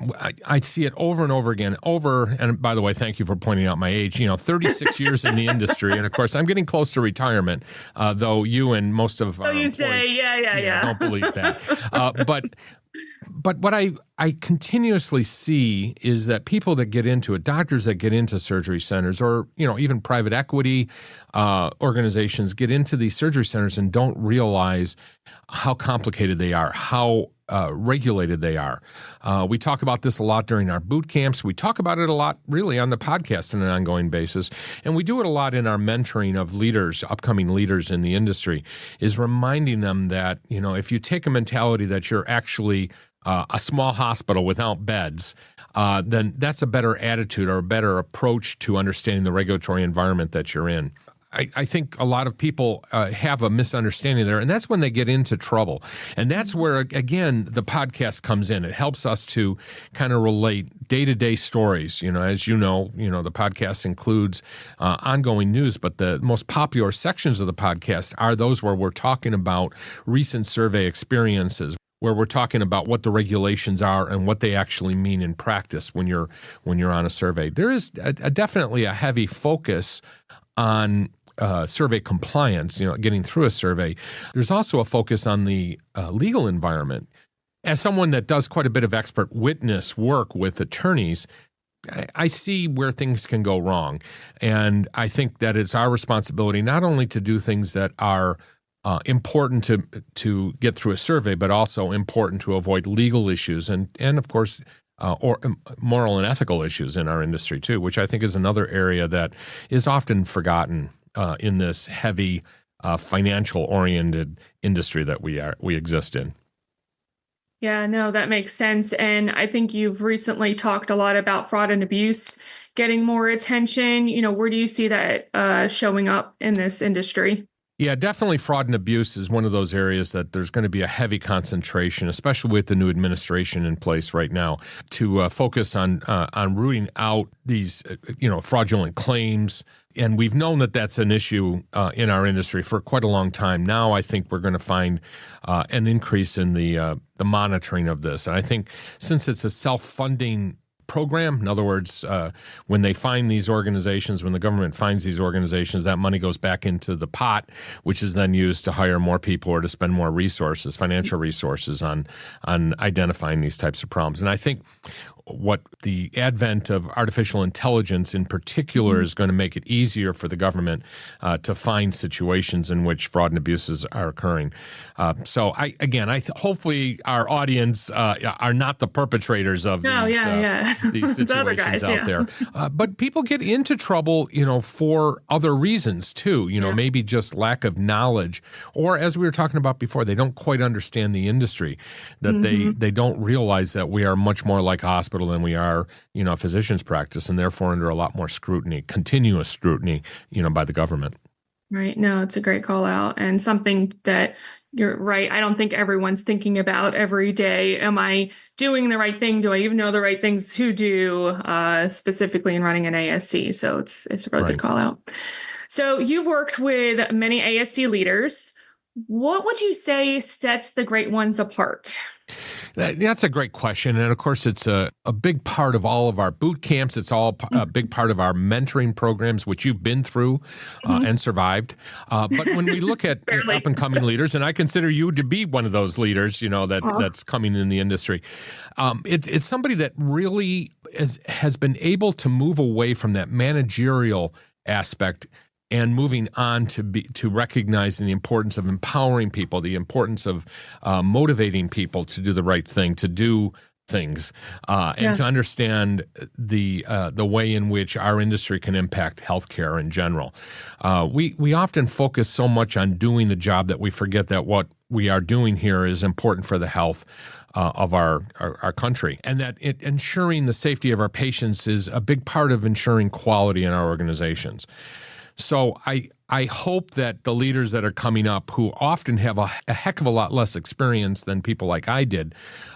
I see it over and over again, and by the way, thank you for pointing out my age, 36 years in the industry. And of course, I'm getting close to retirement, though you and most of our employees don't believe that. But what I continuously see is that people that get into it, doctors that get into surgery centers, or even private equity organizations get into these surgery centers and don't realize how complicated they are, how regulated they are. We talk about this a lot during our boot camps. We talk about it a lot really on the podcast on an ongoing basis. And we do it a lot in our mentoring of leaders, upcoming leaders in the industry, is reminding them that, if you take a mentality that you're actually a small hospital without beds, then that's a better attitude or a better approach to understanding the regulatory environment that you're in. I think a lot of people have a misunderstanding there, and that's when they get into trouble. And that's where, again, the podcast comes in. It helps us to kind of relate day-to-day stories. As you know, the podcast includes ongoing news, but the most popular sections of the podcast are those where we're talking about recent survey experiences, where we're talking about what the regulations are and what they actually mean in practice when you're on a survey. There is definitely a heavy focus on survey compliance, getting through a survey. There's also a focus on the legal environment. As someone that does quite a bit of expert witness work with attorneys, I see where things can go wrong. And I think that it's our responsibility not only to do things that are important to get through a survey, but also important to avoid legal issues and of course, or moral and ethical issues in our industry too, which I think is another area that is often forgotten in this heavy financial-oriented industry that we exist in. Yeah, no, that makes sense. And I think you've recently talked a lot about fraud and abuse getting more attention. Where do you see that showing up in this industry? Yeah, definitely fraud and abuse is one of those areas that there's going to be a heavy concentration, especially with the new administration in place right now, to focus on rooting out these, fraudulent claims. And we've known that that's an issue in our industry for quite a long time. Now I think we're going to find an increase in the monitoring of this. And I think since it's a self-funding program. In other words, when they find these organizations, when the government finds these organizations, that money goes back into the pot, which is then used to hire more people or to spend more resources, financial resources on identifying these types of problems. And I think what the advent of artificial intelligence in particular is going to make it easier for the government to find situations in which fraud and abuses are occurring. So hopefully our audience are not the perpetrators of these situations out there. But people get into trouble, for other reasons too, maybe just lack of knowledge, or as we were talking about before, they don't quite understand the industry, that they don't realize that we are much more like a hospital than we are, a physician's practice, and therefore under a lot more scrutiny, continuous scrutiny, by the government. Right. No, it's a great call out, and something that you're right. I don't think everyone's thinking about every day. Am I doing the right thing? Do I even know the right things to do, specifically in running an ASC? So it's a really good call out. So you've worked with many ASC leaders. What would you say sets the great ones apart? That's a great question. And of course, it's a big part of all of our boot camps. It's all a big part of our mentoring programs, which you've been through and survived. But when we look at up and coming leaders, and I consider you to be one of those leaders, that's coming in the industry, it's somebody that really has been able to move away from that managerial aspect and moving on to recognizing the importance of empowering people, the importance of motivating people to do the right thing, to do things, and to understand the way in which our industry can impact healthcare in general. We often focus so much on doing the job that we forget that what we are doing here is important for the health of our country, and that ensuring the safety of our patients is a big part of ensuring quality in our organizations. So I hope that the leaders that are coming up, who often have a heck of a lot less experience than people like I did,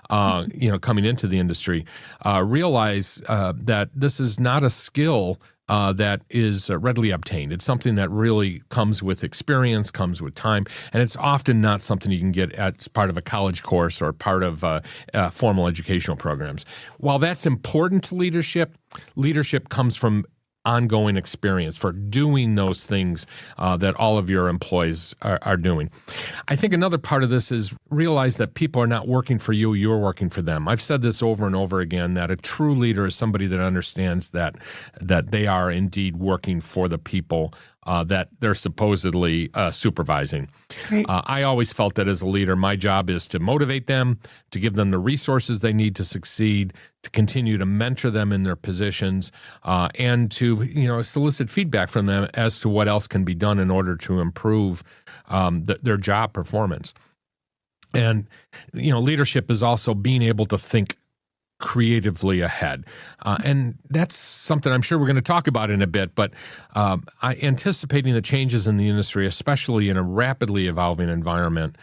coming into the industry, realize that this is not a skill that is readily obtained. It's something that really comes with experience, comes with time, and it's often not something you can get as part of a college course or part of formal educational programs. While that's important to leadership comes from ongoing experience for doing those things that all of your employees are doing. I think another part of this is realize that people are not working for you, you're working for them. I've said this over and over again, that a true leader is somebody that understands that they are indeed working for the people that they're supposedly supervising. Right. I always felt that as a leader, my job is to motivate them, to give them the resources they need to succeed, to continue to mentor them in their positions, and to solicit feedback from them as to what else can be done in order to improve their job performance. And leadership is also being able to think creatively ahead. And that's something I'm sure we're going to talk about in a bit, but anticipating the changes in the industry, especially in a rapidly evolving environment,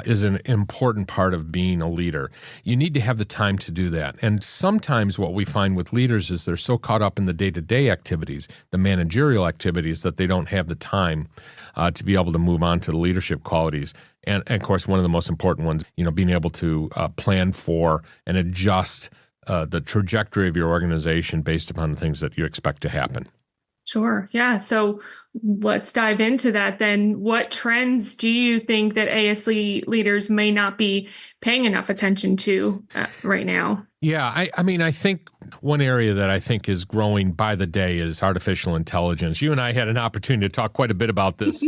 is an important part of being a leader. You need to have the time to do that. And sometimes what we find with leaders is they're so caught up in the day-to-day activities, the managerial activities, that they don't have the time to be able to move on to the leadership qualities. And of course, one of the most important ones, being able to plan for and adjust the trajectory of your organization based upon the things that you expect to happen. Sure. Yeah. So let's dive into that then. What trends do you think that ASC leaders may not be paying enough attention to right now? Yeah, I mean, I think One area that I think is growing by the day is artificial intelligence. You and I had an opportunity to talk quite a bit about this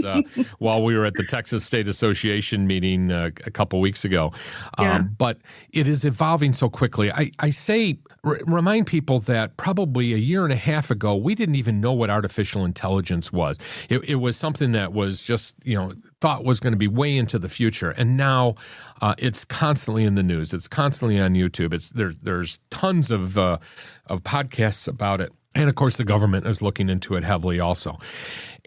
while we were at the Texas State Association meeting a couple weeks ago. But it is evolving so quickly. I say, remind people that probably a year and a half ago, we didn't even know what artificial intelligence was. It was something that was just, thought was going to be way into the future. And now it's constantly in the news. It's constantly on YouTube. There's tons of podcasts about it. And of course, the government is looking into it heavily also.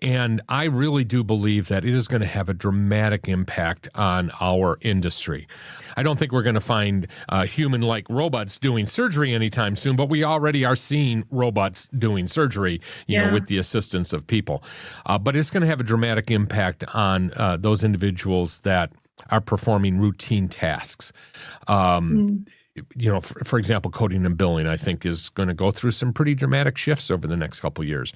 And I really do believe that it is going to have a dramatic impact on our industry. I don't think we're going to find human-like robots doing surgery anytime soon, but we already are seeing robots doing surgery, with the assistance of people. But it's going to have a dramatic impact on those individuals that are performing routine tasks. For example, coding and billing, I think, is going to go through some pretty dramatic shifts over the next couple of years.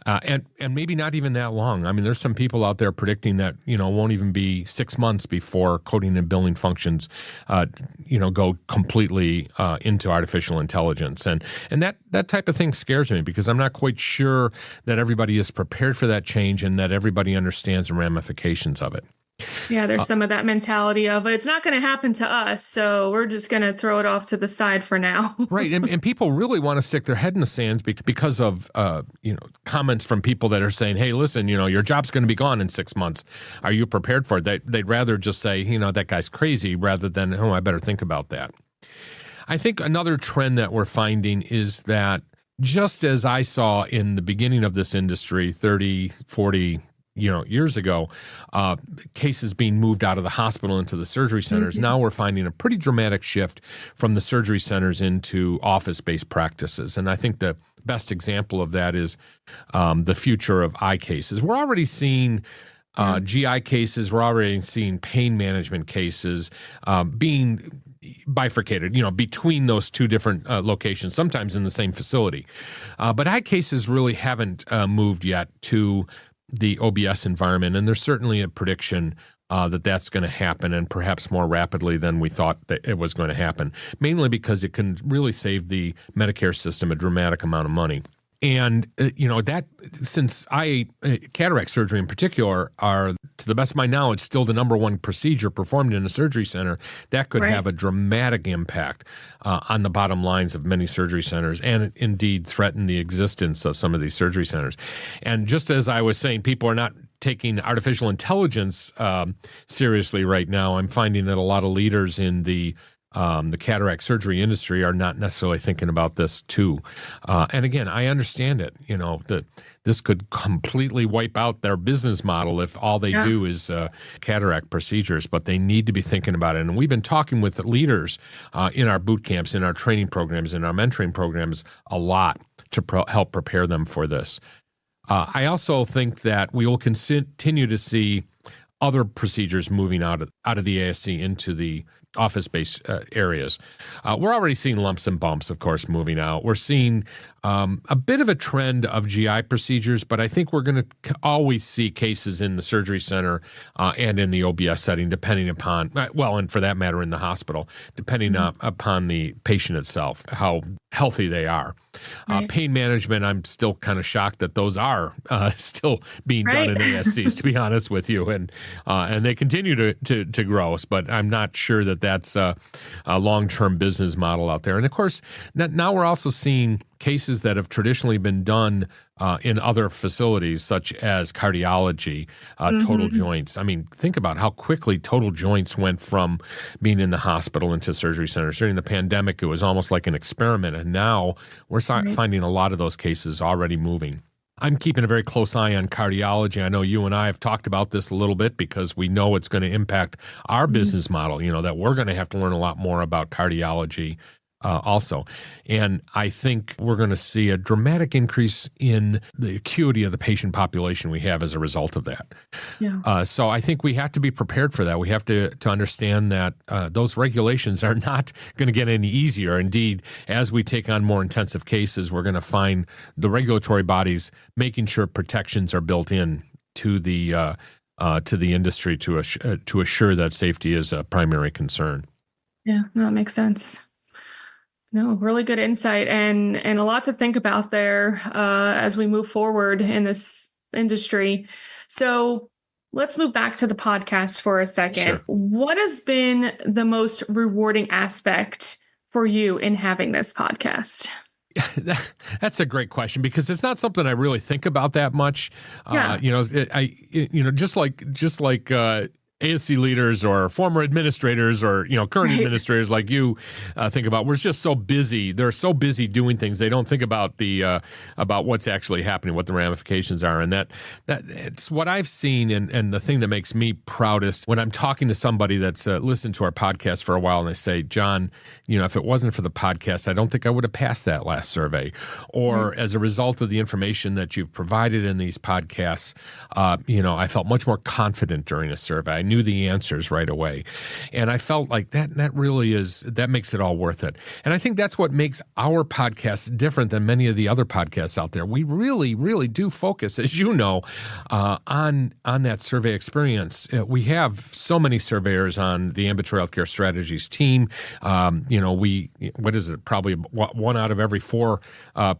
And maybe not even that long. I mean, there's some people out there predicting that, won't even be 6 months before coding and billing functions, go completely into artificial intelligence. And that type of thing scares me because I'm not quite sure that everybody is prepared for that change and that everybody understands the ramifications of it. Yeah, there's some of that mentality of it's not going to happen to us, so we're just going to throw it off to the side for now. Right, and people really want to stick their head in the sands because of comments from people that are saying, "Hey, listen, your job's going to be gone in 6 months. Are you prepared for it?" They'd rather just say, that guy's crazy, rather than, I better think about that. I think another trend that we're finding is that just as I saw in the beginning of this industry 30, 40 years ago, cases being moved out of the hospital into the surgery centers. Now we're finding a pretty dramatic shift from the surgery centers into office-based practices. And I think the best example of that is the future of eye cases. We're already seeing GI cases. We're already seeing pain management cases being bifurcated, between those two different locations, sometimes in the same facility. But eye cases really haven't moved yet to the OBS environment, and there's certainly a prediction that that's going to happen, and perhaps more rapidly than we thought that it was going to happen, mainly because it can really save the Medicare system a dramatic amount of money. And, that since cataract surgery in particular are, to the best of my knowledge, still the number one procedure performed in a surgery center, that could have a dramatic impact on the bottom lines of many surgery centers and indeed threaten the existence of some of these surgery centers. And just as I was saying, people are not taking artificial intelligence seriously right now. I'm finding that a lot of leaders in the cataract surgery industry are not necessarily thinking about this too. And again, I understand it, that this could completely wipe out their business model if all they do is cataract procedures, but they need to be thinking about it. And we've been talking with leaders in our boot camps, in our training programs, in our mentoring programs a lot to help prepare them for this. I also think that we will continue to see other procedures moving out of the ASC into the office-based areas. We're already seeing lumps and bumps, of course, moving out. We're seeing a bit of a trend of GI procedures, but I think we're going to always see cases in the surgery center and in the OBS setting, depending upon, and for that matter, in the hospital, depending upon the patient itself, how healthy they are. Pain management, I'm still kind of shocked that those are still being done in ASCs, to be honest with you, and they continue to grow. But I'm not sure that that's a long-term business model out there. And of course, now we're also seeing cases that have traditionally been done in other facilities, such as cardiology, total joints. I mean, think about how quickly total joints went from being in the hospital into surgery centers. During the pandemic, it was almost like an experiment, and now we're finding a lot of those cases already moving. I'm keeping a very close eye on cardiology. I know you and I have talked about this a little bit because we know it's going to impact our business model, that we're going to have to learn a lot more about cardiology also. And I think we're going to see a dramatic increase in the acuity of the patient population we have as a result of that. So I think we have to be prepared for that. We have to understand that those regulations are not going to get any easier. Indeed, as we take on more intensive cases, we're going to find the regulatory bodies making sure protections are built in to the industry to assure that safety is a primary concern. Yeah, no, that makes sense. No, really good insight and a lot to think about there as we move forward in this industry. So let's move back to the podcast for a second. Sure. What has been the most rewarding aspect for you in having this podcast? That's a great question because it's not something I really think about that much. Yeah. Just like ASC leaders or former administrators or current administrators like you think about. We're just so busy. They're so busy doing things. They don't think about about what's actually happening, what the ramifications are, and that it's what I've seen. And the thing that makes me proudest when I'm talking to somebody that's listened to our podcast for a while and they say, John, if it wasn't for the podcast, I don't think I would have passed that last survey. Or as a result of the information that you've provided in these podcasts, I felt much more confident during a survey. I knew the answers right away. And I felt like that really that makes it all worth it. And I think that's what makes our podcast different than many of the other podcasts out there. We really, really do focus, as you know, on that survey experience. We have so many surveyors on the Ambulatory Healthcare Strategies team. What is it? Probably 1 out of every 4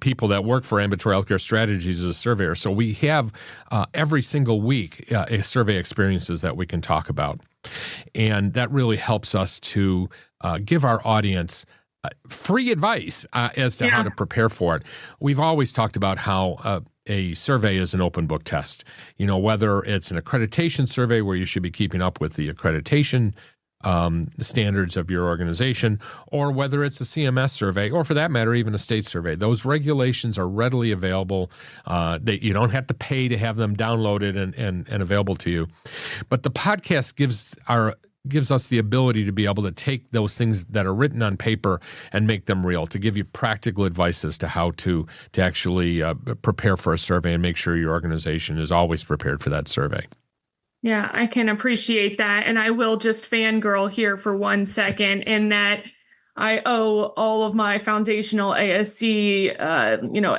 people that work for Ambulatory Healthcare Strategies is a surveyor. So we have every single week survey experiences that we can talk about. And that really helps us to give our audience free advice as to how to prepare for it. We've always talked about how a survey is an open book test. Whether it's an accreditation survey where you should be keeping up with the accreditation standards of your organization, or whether it's a CMS survey, or for that matter, even a state survey. Those regulations are readily available. You don't have to pay to have them downloaded and available to you. But the podcast gives us the ability to be able to take those things that are written on paper and make them real, to give you practical advice as to how to actually prepare for a survey and make sure your organization is always prepared for that survey. Yeah, I can appreciate that. And I will just fangirl here for 1 second in that I owe all of my foundational ASC,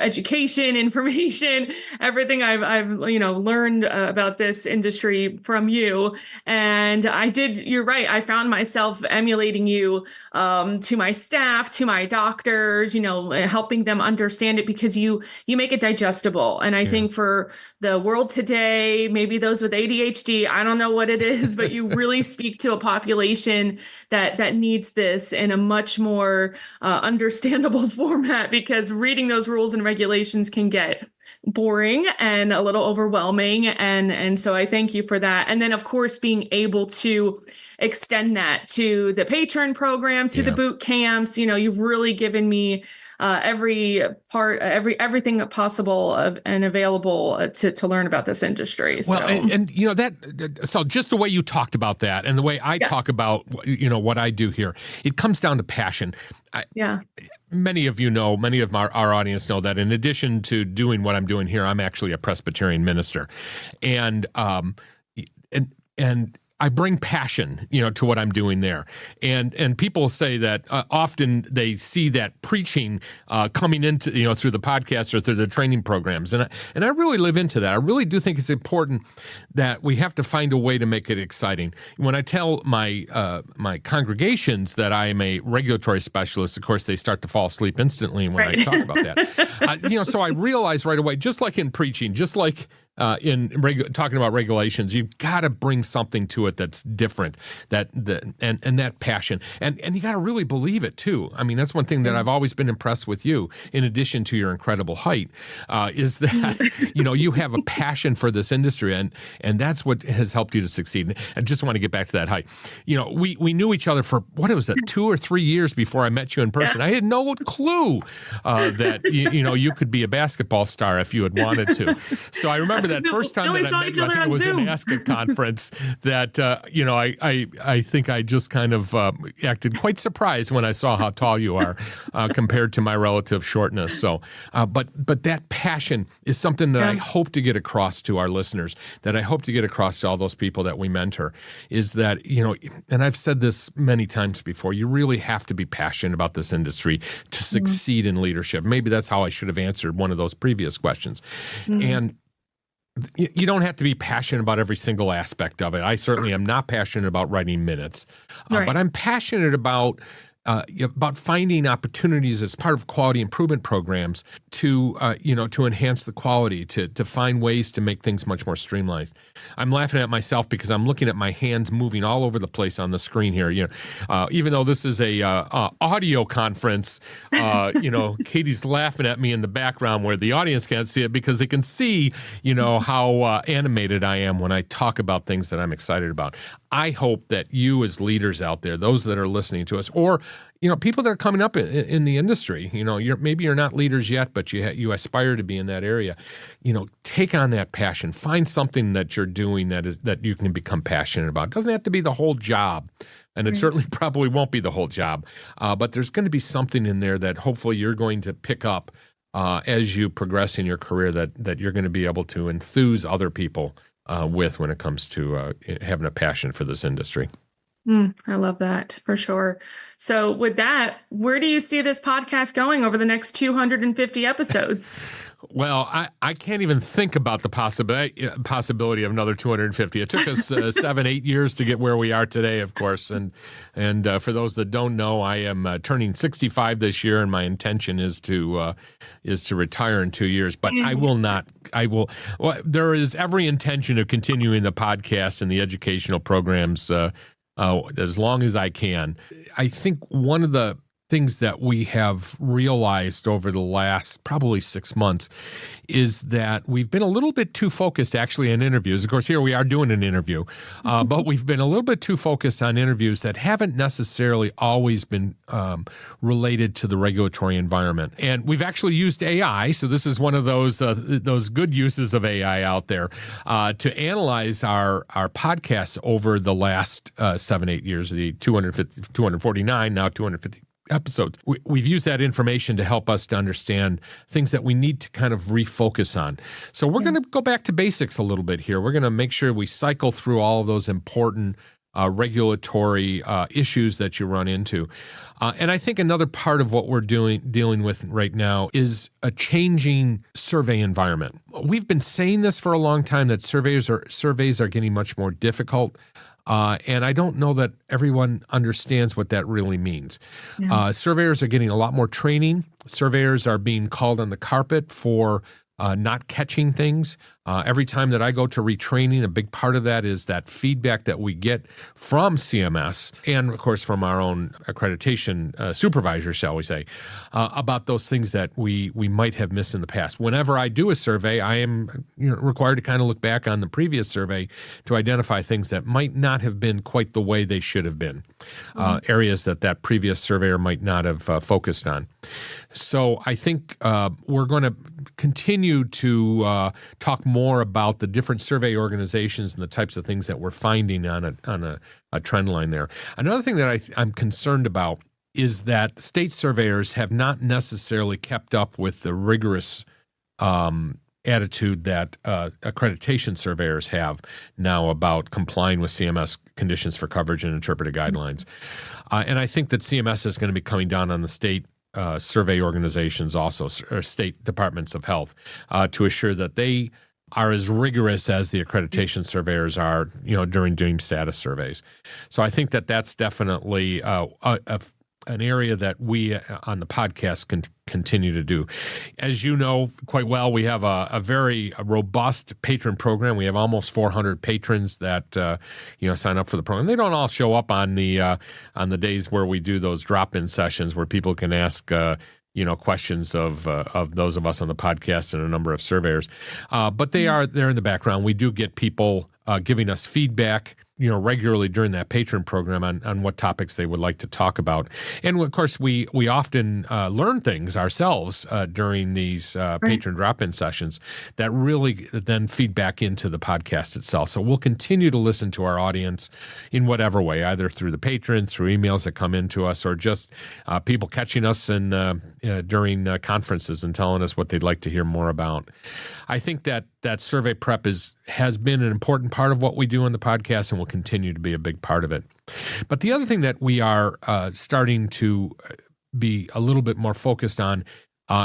education, information, everything I've learned about this industry from you. And you're right. I found myself emulating you to my staff, to my doctors, helping them understand it because you make it digestible. And I think for the world today, maybe those with ADHD, I don't know what it is, but you really speak to a population that needs this in a much more understandable format, because reading those rules and regulations can get boring and a little overwhelming. And so I thank you for that. And then, of course, being able to extend that to the Patron Program, to the boot camps. You've really given me everything possible and available to learn about this industry. So. Well, and so just the way you talked about that and the way I talk about, what I do here, it comes down to passion. Many of our audience know that in addition to doing what I'm doing here, I'm actually a Presbyterian minister. And I bring passion, to what I'm doing there. And people say that often they see that preaching coming into, through the podcast or through the training programs. And I really live into that. I really do think it's important that we have to find a way to make it exciting. When I tell my my congregations that I am a regulatory specialist, of course, they start to fall asleep instantly when I talk about that. So I realize right away, just like in preaching, just like talking about regulations, you've got to bring something to it that's different, and that passion, and you got to really believe it too. I mean, that's one thing that I've always been impressed with you, in addition to your incredible height, is that you have a passion for this industry, and that's what has helped you to succeed. I just want to get back to that height. We knew each other for 2 or 3 years before I met you in person. I had no clue that you could be a basketball star if you had wanted to. So I remember that first time that I met you, I think it was an ASCA conference, that I think I just kind of acted quite surprised when I saw how tall you are compared to my relative shortness. So, but that passion is something that I hope to get across to our listeners, that I hope to get across to all those people that we mentor, is that, and I've said this many times before, you really have to be passionate about this industry to succeed in leadership. Maybe that's how I should have answered one of those previous questions. And you don't have to be passionate about every single aspect of it. I certainly am not passionate about writing minutes, but I'm passionate about about finding opportunities as part of quality improvement programs to enhance the quality, to find ways to make things much more streamlined. I'm laughing at myself because I'm looking at my hands moving all over the place on the screen here. Even though this is a audio conference, Katie's laughing at me in the background where the audience can't see it because they can see, how animated I am when I talk about things that I'm excited about. I hope that you as leaders out there, those that are listening to us, or people that are coming up in the industry, maybe you're not leaders yet, but you aspire to be in that area. Take on that passion. Find something that you're doing that you can become passionate about. It doesn't have to be the whole job, and it certainly probably won't be the whole job. But there's going to be something in there that hopefully you're going to pick up as you progress in your career that you're going to be able to enthuse other people with when it comes to having a passion for this industry. I love that for sure. So with that, where do you see this podcast going over the next 250 episodes? Well, I can't even think about the possibility of another 250. It took us 7-8 years to get where we are today, of course. And for those that don't know, I am turning 65 this year, and my intention is to retire in 2 years. But I will not. Well, there is every intention of continuing the podcast and the educational programs as long as I can. I think one of the things that we have realized over the last probably 6 months is that we've been a little bit too focused actually on interviews. Of course, here we are doing an interview, but we've been a little bit too focused on interviews that haven't necessarily always been related to the regulatory environment. And we've actually used AI, so this is one of those good uses of AI out there, to analyze our podcasts over the last 7-8 years, the 249, now 250 episodes. We've used that information to help us to understand things that we need to kind of refocus on. So we're going to go back to basics a little bit here. We're going to make sure we cycle through all of those important regulatory issues that you run into. And I think another part of what we're dealing with right now is a changing survey environment. We've been saying this for a long time, that surveys are getting much more difficult. And I don't know that everyone understands what that really means. Yeah. Surveyors are getting a lot more training. Surveyors are being called on the carpet for not catching things. Every time that I go to retraining, a big part of that is that feedback that we get from CMS and, of course, from our own accreditation supervisors, shall we say, about those things that we might have missed in the past. Whenever I do a survey, I am required to kind of look back on the previous survey to identify things that might not have been quite the way they should have been, areas that previous surveyor might not have focused on. So I think we're going to continue to talk more about the different survey organizations and the types of things that we're finding on a trend line there. Another thing that I'm concerned about is that state surveyors have not necessarily kept up with the rigorous attitude that accreditation surveyors have now about complying with CMS conditions for coverage and interpreted guidelines. And I think that CMS is going to be coming down on the state survey organizations also, or state departments of health, to assure that they are as rigorous as the accreditation surveyors are, during doing status surveys. So I think that that's definitely an area that we on the podcast can continue to do. As you know quite well, we have a very robust patron program. We have almost 400 patrons that sign up for the program. They don't all show up on the days where we do those drop-in sessions where people can ask questions of those of us on the podcast and a number of surveyors. But they're in the background. We do get people giving us feedback, regularly during that patron program on what topics they would like to talk about. And of course, we often learn things ourselves during these patron drop-in sessions that really then feed back into the podcast itself. So we'll continue to listen to our audience in whatever way, either through the patrons, through emails that come into us, or just people catching us during conferences and telling us what they'd like to hear more about. I think that survey prep has been an important part of what we do on the podcast and will continue to be a big part of it. But the other thing that we are starting to be a little bit more focused on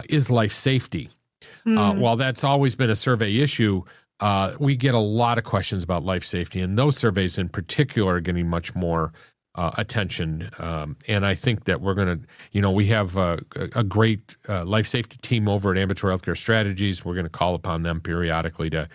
is life safety. While that's always been a survey issue, we get a lot of questions about life safety, and those surveys in particular are getting much more attention. And I think that we're going to, we have a great life safety team over at Ambulatory Healthcare Strategies. We're going to call upon them periodically to,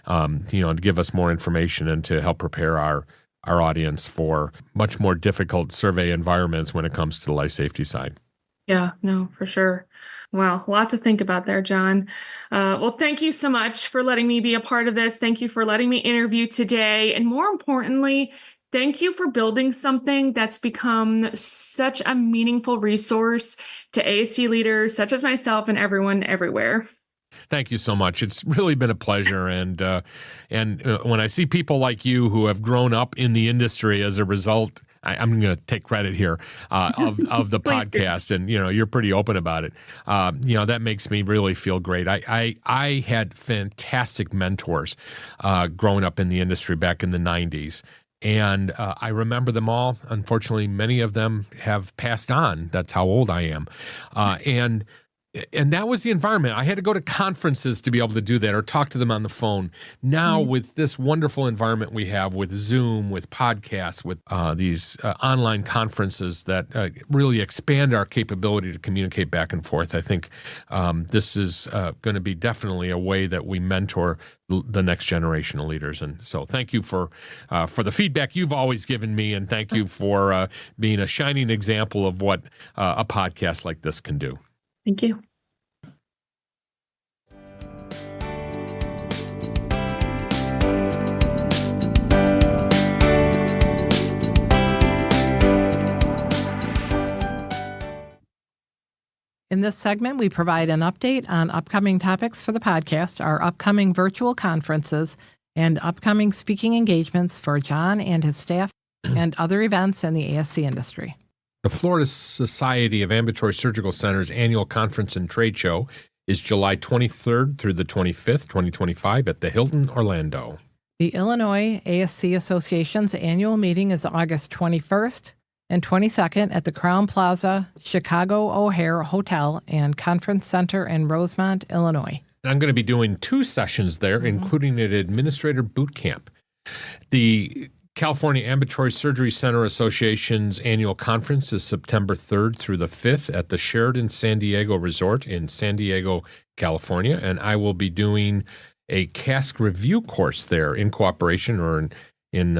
to give us more information and to help prepare our audience for much more difficult survey environments when it comes to the life safety side. Yeah, no, for sure. Wow, a lot to think about there, John. Well, thank you so much for letting me be a part of this. Thank you for letting me interview today. And more importantly, thank you for building something that's become such a meaningful resource to ASC leaders such as myself and everyone everywhere. Thank you so much. It's really been a pleasure. And when I see people like you who have grown up in the industry as a result, I'm going to take credit here of the podcast, and you're pretty open about it. That makes me really feel great. I had fantastic mentors growing up in the industry back in the 90s. And I remember them all. Unfortunately, many of them have passed on. That's how old I am. And that was the environment. I had to go to conferences to be able to do that or talk to them on the phone. Now, with this wonderful environment we have with Zoom, with podcasts, with these online conferences that really expand our capability to communicate back and forth, I think this is going to be definitely a way that we mentor the next generation of leaders. And so thank you for the feedback you've always given me, and thank you for being a shining example of what a podcast like this can do. Thank you. In this segment, we provide an update on upcoming topics for the podcast, our upcoming virtual conferences, and upcoming speaking engagements for John and his staff, and other events in the ASC industry. The Florida Society of Ambulatory Surgical Centers annual conference and trade show is July 23rd through the 25th, 2025 at the Hilton Orlando. The Illinois ASC Association's annual meeting is August 21st and 22nd at the Crowne Plaza Chicago O'Hare Hotel and Conference Center in Rosemont, Illinois. I'm going to be doing 2 sessions there, including an administrator boot camp. The California Ambulatory Surgery Center Association's annual conference is September 3rd through the 5th at the Sheraton San Diego Resort in San Diego, California, and I will be doing a CASC review course there in cooperation and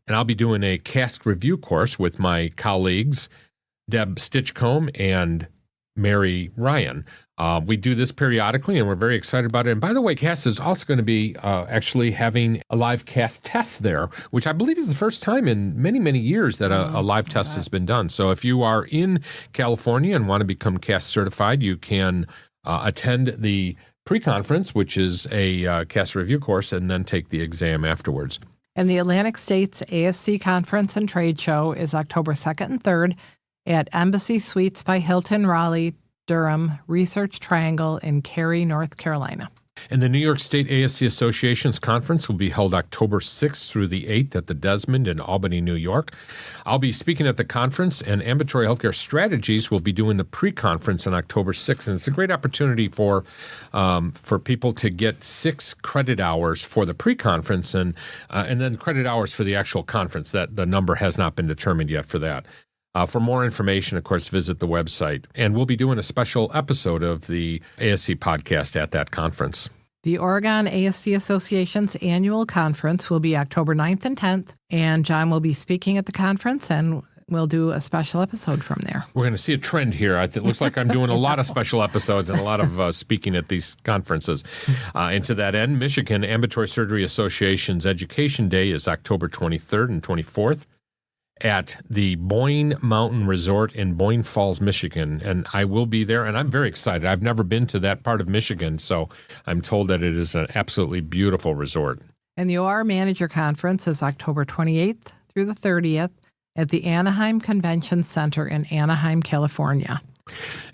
I'll be doing a CASC review course with my colleagues Deb Stitchcomb and Mary Ryan. We do this periodically, and we're very excited about it. And by the way, CASC is also going to be actually having a live CASC test there, which I believe is the first time in many, many years that a live test has been done. So if you are in California and want to become CASC certified, you can attend the pre-conference, which is a CASC review course, and then take the exam afterwards. And the Atlantic States ASC Conference and Trade Show is October 2nd and 3rd at Embassy Suites by Hilton Raleigh, Durham, Research Triangle in Cary, North Carolina. And the New York State ASC Association's conference will be held October 6th through the 8th at the Desmond in Albany, New York. I'll be speaking at the conference, and Ambulatory Healthcare Strategies will be doing the pre-conference on October 6th. And it's a great opportunity for people to get 6 credit hours for the pre-conference and then credit hours for the actual conference. That the number has not been determined yet for that. For more information, of course, visit the website. And we'll be doing a special episode of the ASC podcast at that conference. The Oregon ASC Association's annual conference will be October 9th and 10th, and John will be speaking at the conference, and we'll do a special episode from there. We're going to see a trend here. It looks like I'm doing a lot of special episodes and a lot of speaking at these conferences. And to that end, Michigan Ambulatory Surgery Association's Education Day is October 23rd and 24th. At the Boyne Mountain Resort in Boyne Falls, Michigan, and I will be there, and I'm very excited. I've never been to that part of Michigan, so I'm told that it is an absolutely beautiful resort. And the OR Manager Conference is October 28th through the 30th at the Anaheim Convention Center in Anaheim, California.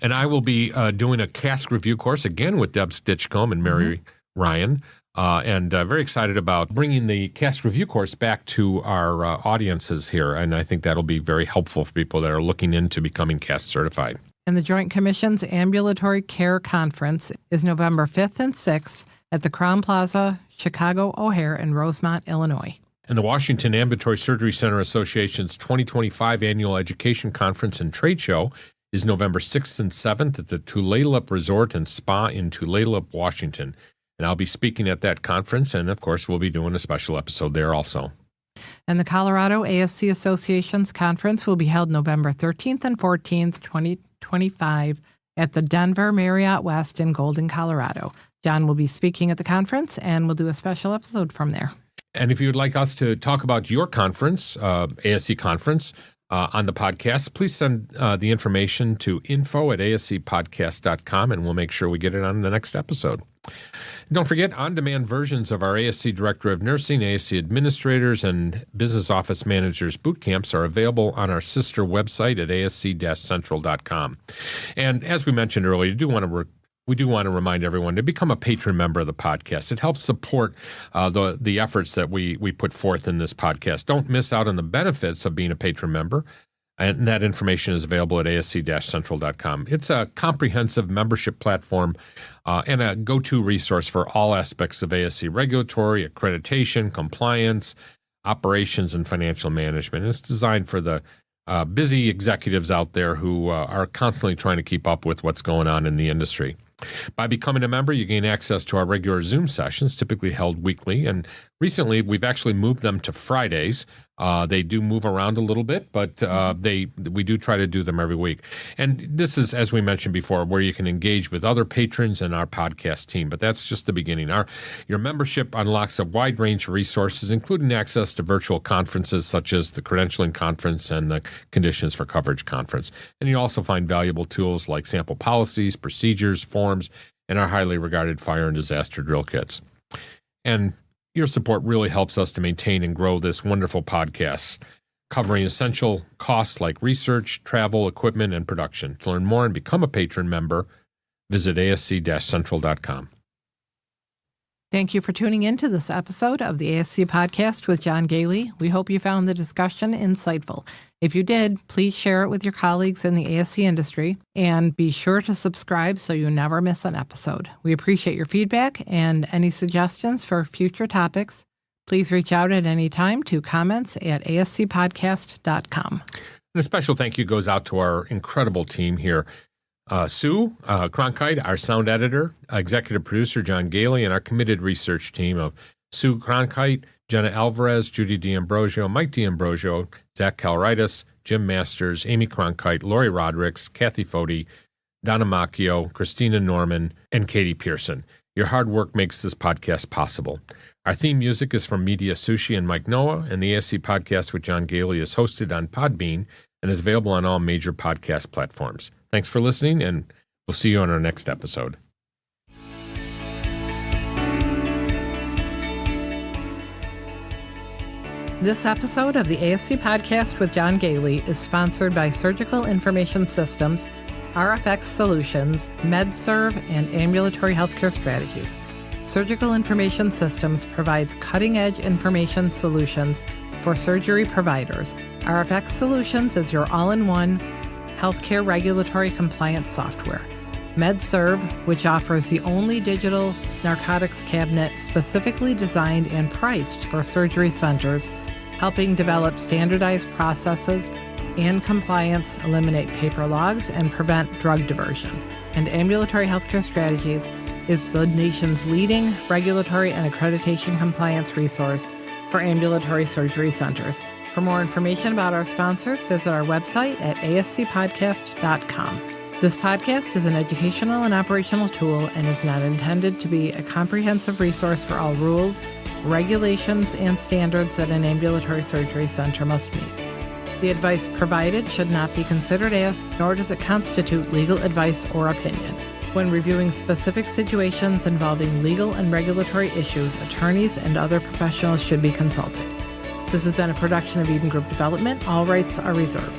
And I will be doing a CASC review course, again with Deb Stitchcomb and Mary Ryan. And very excited about bringing the CASC review course back to our audiences here. And I think that'll be very helpful for people that are looking into becoming CASC certified. And the Joint Commission's Ambulatory Care Conference is November 5th and 6th at the Crowne Plaza, Chicago O'Hare in Rosemont, Illinois. And the Washington Ambulatory Surgery Center Association's 2025 Annual Education Conference and Trade Show is November 6th and 7th at the Tulalip Resort and Spa in Tulalip, Washington. And I'll be speaking at that conference, and of course, we'll be doing a special episode there also. And the Colorado ASC Association's conference will be held November 13th and 14th, 2025 at the Denver Marriott West in Golden, Colorado. John will be speaking at the conference, and we'll do a special episode from there. And if you would like us to talk about your conference, ASC conference, on the podcast, please send the information to info@ascpodcast.com, and we'll make sure we get it on the next episode. Don't forget, on-demand versions of our ASC Director of Nursing, ASC Administrators, and Business Office Managers bootcamps are available on our sister website at ASC-Central.com. And as we mentioned earlier, we do want to remind everyone to become a patron member of the podcast. It helps support the efforts that we put forth in this podcast. Don't miss out on the benefits of being a patron member. And that information is available at ASC-Central.com. It's a comprehensive membership platform and a go-to resource for all aspects of ASC regulatory, accreditation, compliance, operations, and financial management. It's designed for the busy executives out there who are constantly trying to keep up with what's going on in the industry. By becoming a member, you gain access to our regular Zoom sessions, typically held weekly. And recently, we've actually moved them to Fridays. They do move around a little bit, but we do try to do them every week. And this is, as we mentioned before, where you can engage with other patrons and our podcast team. But that's just the beginning. Your membership unlocks a wide range of resources, including access to virtual conferences such as the Credentialing Conference and the Conditions for Coverage Conference. And you also find valuable tools like sample policies, procedures, forms, and our highly regarded fire and disaster drill kits. And your support really helps us to maintain and grow this wonderful podcast, covering essential costs like research, travel, equipment, and production. To learn more and become a patron member, visit asc-central.com. Thank you for tuning in to this episode of the ASC Podcast with John Goehle. We hope you found the discussion insightful. If you did, please share it with your colleagues in the ASC industry, and be sure to subscribe so you never miss an episode. We appreciate your feedback and any suggestions for future topics. Please reach out at any time to comments@ascpodcast.com. And a special thank you goes out to our incredible team here. Sue Cronkite, our sound editor, executive producer John Goehle, and our committed research team of Sue Cronkite, Jenna Alvarez, Judy D'Ambrosio, Mike D'Ambrosio, Zach Calritis, Jim Masters, Amy Cronkite, Lori Rodericks, Kathy Foti, Donna Macchio, Christina Norman, and Katie Pearson. Your hard work makes this podcast possible. Our theme music is from Media Sushi and Mike Noah, and the ASC Podcast with John Goehle is hosted on Podbean and is available on all major podcast platforms. Thanks for listening, and we'll see you on our next episode. This episode of the ASC Podcast with John Goehle is sponsored by Surgical Information Systems, RFX Solutions, MedServ, and Ambulatory Healthcare Strategies. Surgical Information Systems provides cutting-edge information solutions for surgery providers. RFX Solutions is your all-in-one healthcare regulatory compliance software. MedServ, which offers the only digital narcotics cabinet specifically designed and priced for surgery centers, helping develop standardized processes and compliance, eliminate paper logs, and prevent drug diversion. And Ambulatory Healthcare Strategies is the nation's leading regulatory and accreditation compliance resource for ambulatory surgery centers. For more information about our sponsors, visit our website at ascpodcast.com. This podcast is an educational and operational tool and is not intended to be a comprehensive resource for all rules, regulations, and standards that an ambulatory surgery center must meet. The advice provided should not be considered as, nor does it constitute legal advice or opinion. When reviewing specific situations involving legal and regulatory issues, attorneys and other professionals should be consulted. This has been a production of Eden Group Development. All rights are reserved.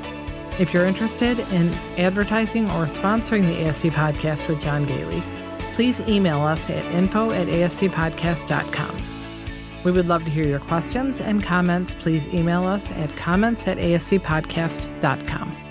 If you're interested in advertising or sponsoring the ASC Podcast with John Goehle, please email us at info@ascpodcast.com. We would love to hear your questions and comments. Please email us at comments@ascpodcast.com.